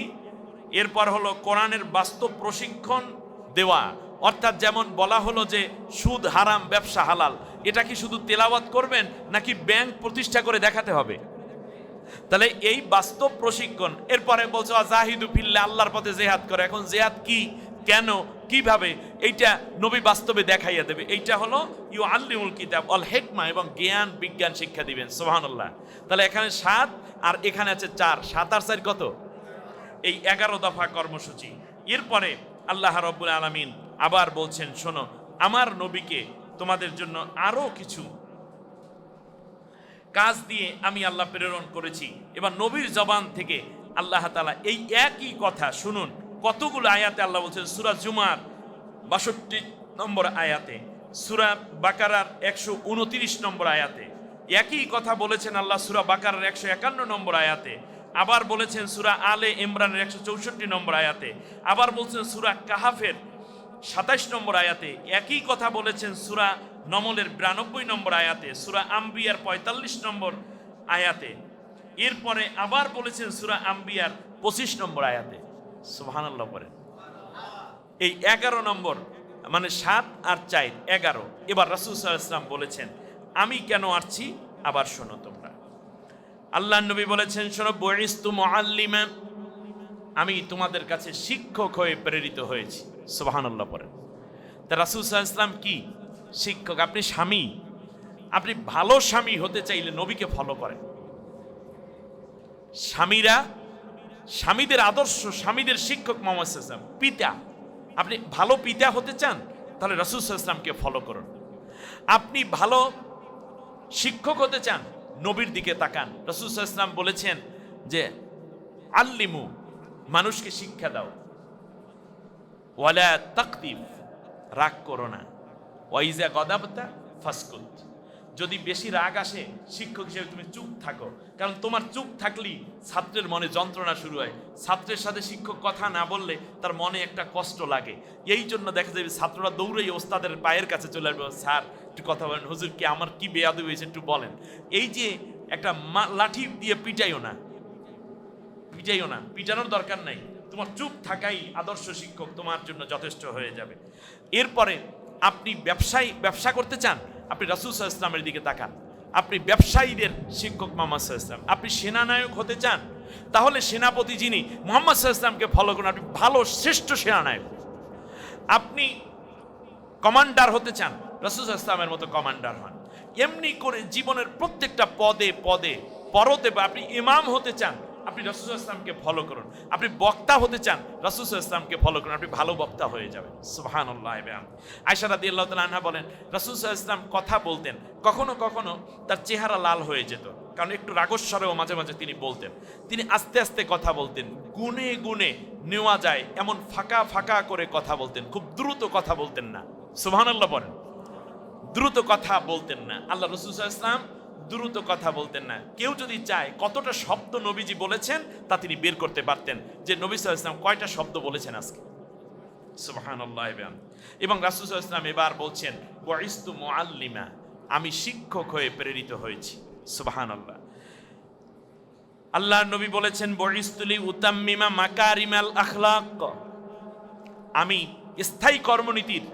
এরপর হলো কোরআনের বাস্তব প্রশিক্ষণ দেওয়া। অর্থাৎ যেমন বলা হলো যে সুদ হারাম, ব্যবসা হালাল, এটা কি শুধু তেলাওয়াত করবেন নাকি ব্যাংক প্রতিষ্ঠা করে দেখাতে হবে? তাহলে এই বাস্তব প্রশিক্ষণ। এরপরে বলছে জাহিদু ফিল্লাহ, আল্লাহর পথে জিহাদ করে। এখন জিহাদ কি, কেন, কিভাবে, এইটা নবী বাস্তবে দেখাইয়া দেবে। এইটা হলো ইউআল্লিমুল কিতাব ওয়াল হিকমা, এবং জ্ঞান বিজ্ঞান শিক্ষা দিবেন। সুবহানাল্লাহ। তাহলে এখানে 7 আর এখানে আছে 4, 7 আর 4 কত? এই 11 দফা কর্মসূচি। এরপরে আল্লাহ রাব্বুল আলামিন আবার বলছেন, শোনো, আমার নবীকে তোমাদের জন্য আরো কিছু কাজ দিয়ে আমি আল্লাহ প্রেরণ করেছি। এবার নবীর জবান থেকে আল্লাহ তাআলা এই একই কথা শুনুন কতগুলো আয়াতে আল্লাহ বলছেন। সূরা জুমার 62 নম্বর আয়াতে, সূরা বাকারার 129 নম্বর আয়াতে একই কথা বলেছেন আল্লাহ। সূরা বাকারার 151 নম্বর আয়াতে আবার বলেছেন। সূরা আলে ইমরানের 164 নম্বর আয়াতে আবার বলছেন। সূরা কাহাফের 27 নম্বর আয়াতে একই কথা বলেছেন। সূরা নমলের 92 নম্বর আয়াতে, সূরা আম্বিয়ার 45 নম্বর আয়াতে, এরপরে আবার বলেছেন সূরা আম্বিয়ার 25 নম্বর আয়াতে। সুবহানাল্লাহ পড়েন। এই 11 নম্বর, মানে 7 আর 4 11। এবার রাসূল সাল্লাল্লাহু আলাইহি ওয়াসাল্লাম বলেছেন আমি কেন আসছি, আবার শোনো তোমরা। আল্লাহর নবী বলেছেন, শোনো, বুইস্তু মুআল্লিমান, আমি তোমাদের কাছে শিক্ষক হয়ে প্রেরিত হয়েছি। সুবহানাল্লাহ পড়েন। তা রাসূল সাল্লাল্লাহু আলাইহি ওয়াসাল্লাম কি? শিক্ষক। আপনি স্বামী, আপনি ভালো স্বামী হতে চাইলে নবীকে ফলো করেন। স্বামীরা, স্বামীদের আদর্শ, স্বামীদের শিক্ষক মুহাম্মদ সাল্লাল্লাহু আলাইহি ওয়াসাল্লাম। পিতা, আপনি ভালো পিতা হতে চান তাহলে রাসূল সাল্লাল্লাহু আলাইহি ওয়াসাল্লামকে ফলো করুন। আপনি ভালো শিক্ষক হতে চান, নবীর দিকে তাকান। রাসূল সাল্লাল্লাহু আলাইহি ওয়াসাল্লাম বলেছেন যে আল্লিমু মানুষকে শিক্ষা দাও। ওয়ালা তাকতিফ, রাগ করো না। ওয়াইজা গদাবতা ফাসকুত, যদি বেশি রাগ আসে শিক্ষক হিসেবে তুমি চুপ থাকো, কারণ তোমার চুপ থাকলেই ছাত্রের মনে যন্ত্রণা শুরু হয়। ছাত্রের সাথে শিক্ষক কথা না বললে তার মনে একটা কষ্ট লাগে। এই জন্য দেখা যাবে ছাত্ররা দৌড়েই ওস্তাদের পায়ের কাছে চলে আসবে, স্যার একটু কথা বলেন, হুজুর কি আমার কি বেয়াদবি হয়েছে একটু বলেন। এই যে একটা লাঠি দিয়ে পিটাইও না, পিটানোর দরকার নাই। তোমার চুপ থাকাই আদর্শ শিক্ষক তোমার জন্য যথেষ্ট হয়ে যাবে। এরপরে আপনি ব্যবসা করতে চান, আপনি রাসূল সাল্লাল্লাহু আলাইহি ওয়াসাল্লামের দিকে তাকান। আপনি ব্যবসায়ীদের শিক্ষক মুহাম্মদ সাল্লাল্লাহু আলাইহি ওয়াসাল্লাম। আপনি সেনানায়ক হতে চান, তাহলে সেনাপতি যিনি মুহাম্মদ সাল্লাল্লাহু আলাইহি ওয়াসাল্লামকে ফলো করুন, আপনি ভালো শ্রেষ্ঠ সেনানায়ক। আপনি কমান্ডার হতে চান, রাসূল সাল্লাল্লাহু আলাইহি ওয়াসাল্লামের মতো কমান্ডার হন। এমনি করে জীবনের প্রত্যেকটা পদে পরতে, আপনি ইমাম হতে চান, আপনি রাসূল সাল্লাল্লাহু আলাইহি ওয়াসাল্লামকে ফলো করুন। আপনি বক্তা হতে চান, রাসূল সাল্লাল্লাহু আলাইহি ওয়াসাল্লামকে ফলো করুন, আপনি ভালো বক্তা হয়ে যাবেন। সুবহানাল্লাহ। আয়েশা রাদিয়াল্লাহু তাআলা আনহা বলেন, রাসূল সাল্লাল্লাহু আলাইহি ওয়াসাল্লাম কথা বলতেন, কখনো কখনো তার চেহারা লাল হয়ে যেত, কারণ একটু রাগস্বরেও মাঝে মাঝে তিনি বলতেন। তিনি আস্তে আস্তে কথা বলতেন, গুনে গুনে নেওয়া যায় এমন ফাঁকা ফাঁকা করে কথা বলতেন, খুব দ্রুত কথা বলতেন না। সুবহানাল্লাহ বলেন, দ্রুত কথা বলতেন না। আল্লাহ রাসূল সাল্লাল্লাহু আলাইহি ওয়াসাল্লাম দ্রুত কথা বলতেন না। কেউ যদি চায় কতটা শব্দ নবীজি বলেছেন তা তিনি বের করতে পারতেন, যে নবী সাল্লাল্লাহু আলাইহি ওয়াসাল্লাম কয়টা শব্দ বলেছেন আজকে। সুবহানাল্লাহ। এবং রাসূল সাল্লাল্লাহু আলাইহি ওয়াসাল্লাম এবার বলছেন, বুইস্তু মুআল্লিমা, আমি শিক্ষক হয়ে প্রেরিত হয়েছি। সুবহানাল্লাহ। আল্লাহর নবী বলেছেন, বুইস্তু লি উতাম্মিমা মাকারিমাল আখলাক, আমি স্থায়ী কর্মনীতির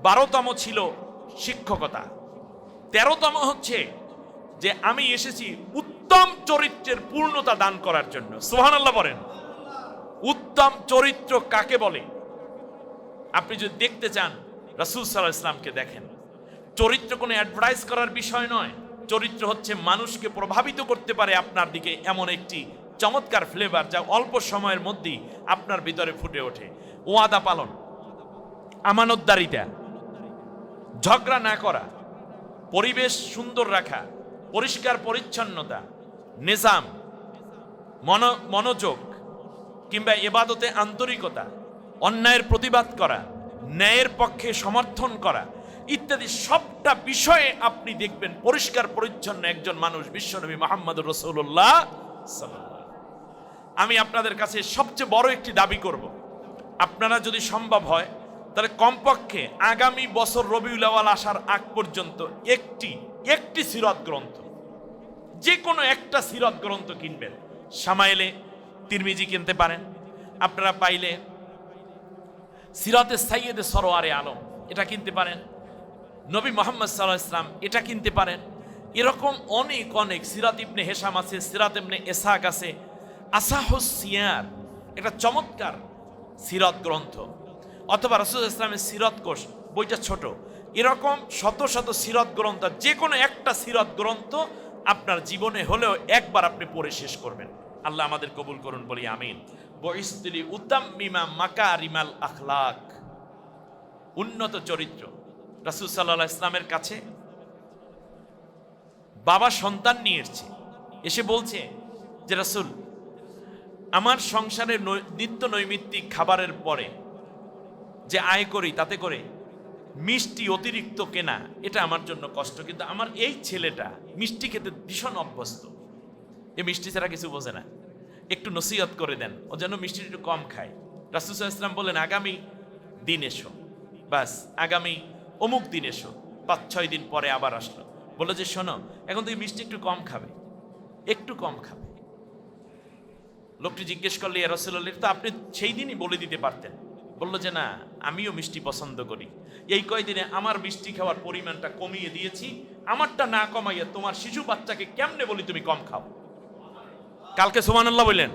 12তম ছিল শিক্ষকতা, 13তম হচ্ছে যে আমি এসেছি উত্তম চরিত্রের পূর্ণতা দান করার জন্য। সুবহানাল্লাহ বলেন। উত্তম চরিত্র কাকে বলে? আপনি যদি দেখতে চান রাসূল সাল্লাল্লাহু আলাইহি ওয়াসাল্লামকে দেখেন। চরিত্র কোনো অ্যাডভার্টাইজ করার বিষয় নয়, চরিত্র হচ্ছে মানুষকে প্রভাবিত করতে পারে আপনার দিকে এমন একটি চমৎকার ফ্লেভার যা অল্প সময়ের মধ্যেই আপনার ভিতরে ফুটে ওঠে। ওয়াদা পালন, আমানতদারিতা, ঝগড়া না করা, পরিবেশ সুন্দর রাখা, পরিষ্কার পরিচ্ছন্নতা, নিজাম, মনোযোগ কিংবা ইবাদতে আন্তরিকতা, অন্যায়ের প্রতিবাদ করা, ন্যায়ের পক্ষে সমর্থন করা ইত্যাদি সবটা বিষয়ে আপনি দেখবেন পরিষ্কার পরিচ্ছন্ন একজন মানুষ বিশ্বনবী মুহাম্মদুর রাসূলুল্লাহ সাল্লাল্লাহু আলাইহি ওয়াসাল্লাম। আমি আপনাদের কাছে সবচেয়ে বড় একটি দাবি করব, আপনারা যদি সম্ভব হয় তাহলে কমপক্ষে আগামী বছর রবিউল আউয়াল আসার আগ পর্যন্ত একটি সিরাত গ্রন্থ, যে কোনো একটা সিরাত গ্রন্থ কিনবেন। শামাইলে তিরমিজি কিনতে পারেন, আপনারা পাইলে সিরাতে সাইয়্যেদে সরওয়ারে আলম এটা কিনতে পারেন, নবী মুহাম্মদ সাল্লাল্লাহু আলাইহি ওয়াসাল্লাম এটা কিনতে পারেন। এরকম অনেক সিরাত ইবনে হেশাম আছে, সিরাত ইবনে ইসহাক আছে, আসাহুস সিয়ার এটা চমৎকার সিরাত গ্রন্থ, অথবা রাসূল সাল্লাল্লাহু আলাইহি ওয়াসাল্লামের সিরাত কোষ বইটা ছোট। এরকম শত শত সিরাত গ্রন্থ, যে কোনো একটা সিরাত গ্রন্থ আপনার জীবনে হলেও একবার আপনি পড়ে শেষ করবেন। আল্লাহ আমাদের কবুল করুন, বলি আমিন। বুইস্তু লি উতাম্মিমা মাকারিমাল আখলাক, উন্নত চরিত্র। রাসূল সাল্লাল্লাহু আলাইহি ওয়াসাল্লামের কাছে বাবা সন্তান নিয়ে এসে বলছে যে রাসূল, আমার সংসারের নিত্য নৈমিত্তিক খাবারের পরে যে আয় করি তাতে করে মিষ্টি অতিরিক্ত কেনা এটা আমার জন্য কষ্ট, কিন্তু আমার এই ছেলেটা মিষ্টি খেতে ভীষণ অভ্যস্ত, এ মিষ্টি ছাড়া কিছু বোঝে না, একটু নসিহত করে দেন ও যেন মিষ্টি একটু কম খায়। রাসূল সাল্লাল্লাহু আলাইহি ওয়াসাল্লাম বলেন, আগামী দিন এসো, বাস আগামী অমুক দিন এসো। 5-6 দিন পরে আবার আসলো, বললো যে শোনো এখন তুই মিষ্টি একটু কম খাবে, একটু কম খাবে। লোকটি জিজ্ঞেস করলে, ইয়া রাসূলুল্লাহ, তো আপনি সেই দিনই বলে দিতে পারতেন। বললো যে না, আমিও মিষ্টি পছন্দ করি, এই কয়দিনে আমার মিষ্টি খাওয়ার পরিমাণটা কমিয়ে দিয়েছি, আমারটা না কমাইয়া তোমার শিশু বাচ্চাকে কেমনে বলি তুমি কম খাও। কালকে সুবহানাল্লাহ বললেন।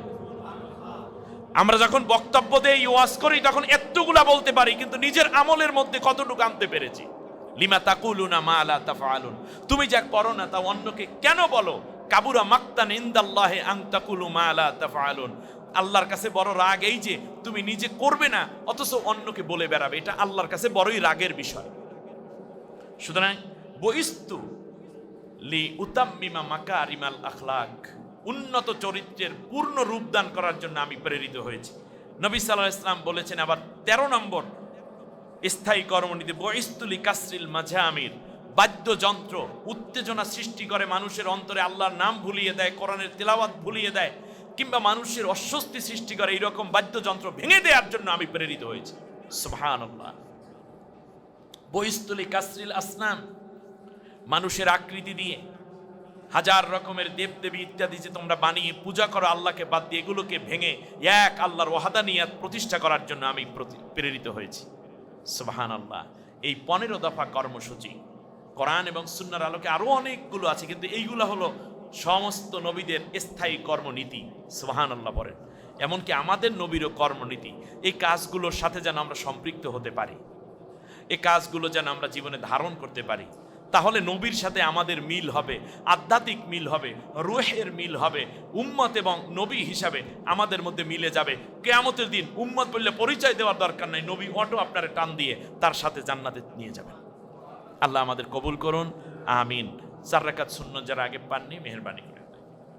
আমরা যখন বক্তব্য দেই, ওয়াজ করি, তখন এতগুলা বলতে পারি, কিন্তু নিজের আমলের মধ্যে কতটুকু আনতে পেরেছি। লিমা তাকুলুনা মা লা তাফআলুন, তুমি যা করো না তা অন্যকে কেন বলো। কাবুরা মাকতান ইনদাল্লাহি আন তাকুলু মা লা তাফআলুন, আল্লাহর কাছে বড় রাগ এই যে তুমি নিজে করবে না অথচ অন্যকে বলে বেড়াবে, এটা আল্লাহর কাছে বড়ই রাগের বিষয়। সুতরাং বুইস্তু লি উতাম্মিমা মাকারিমাল আখলাক, উন্নত চরিত্রের পূর্ণ রূপদান করার জন্য আমি প্রেরিত হয়েছি। নবী সাল্লাল্লাহু আলাইহি ওয়াসাল্লাম বলেছেন আবার 13 নম্বর স্থায়ী কর্মনীতি, বইস্তুলি কাসরিল মাঝামির, বাদ্যযন্ত্র উত্তেজনা সৃষ্টি করে, মানুষের অন্তরে আল্লাহর নাম ভুলিয়ে দেয়, কোরআনের তিলাওয়াত ভুলিয়ে দেয়, কিংবা মানুষের অস্বস্তি সৃষ্টি করে, এইরকম বাদ্যযন্ত্র ভেঙে দেওয়ার জন্য আমি প্রেরিত হয়েছি। সুবহানাল্লাহ। বইস্তুলি কাসরিল আসনাম, মানুষের আকৃতি দিয়ে হাজার রকমের দেবদেবী ইত্যাদি যে তোমরা বানিয়ে পূজা করো আল্লাহকে বাদ দিয়ে, এগুলোকে ভেঙে এক আল্লাহর ওয়াহদানিয়াত প্রতিষ্ঠা করার জন্য আমি প্রেরিত হয়েছি। সুবহানাল্লাহ। এই 15 দফা কর্মসূচি কোরআন এবং সুন্নাহর আলোকে আরো অনেকগুলো আছে, কিন্তু এইগুলো হলো সমস্ত নবীদের স্থায়ী কর্মনীতি। সুবহানাল্লাহ বলেন। এমনকি আমাদের নবীরও কর্মনীতি। এই কাজগুলোর সাথে যেন আমরা সম্পৃক্ত হতে পারি, এই কাজগুলো যেন আমরা জীবনে ধারণ করতে পারি, তাহলে নবীর সাথে আমাদের মিল হবে, আধ্যাত্মিক মিল হবে, রূহের মিল হবে, উম্মত এবং নবী হিসাবে আমাদের মধ্যে মিলে যাবে। কিয়ামতের দিন উম্মত বললে পরিচয় দেওয়ার দরকার নাই, নবী অটো আপনারে টান দিয়ে তার সাথে জান্নাতে নিয়ে যাবেন। আল্লাহ আমাদের কবুল করুন, আমিন। 4 রাকাত সুন্নাত যারা আগে পাননি মেহেরবানি করে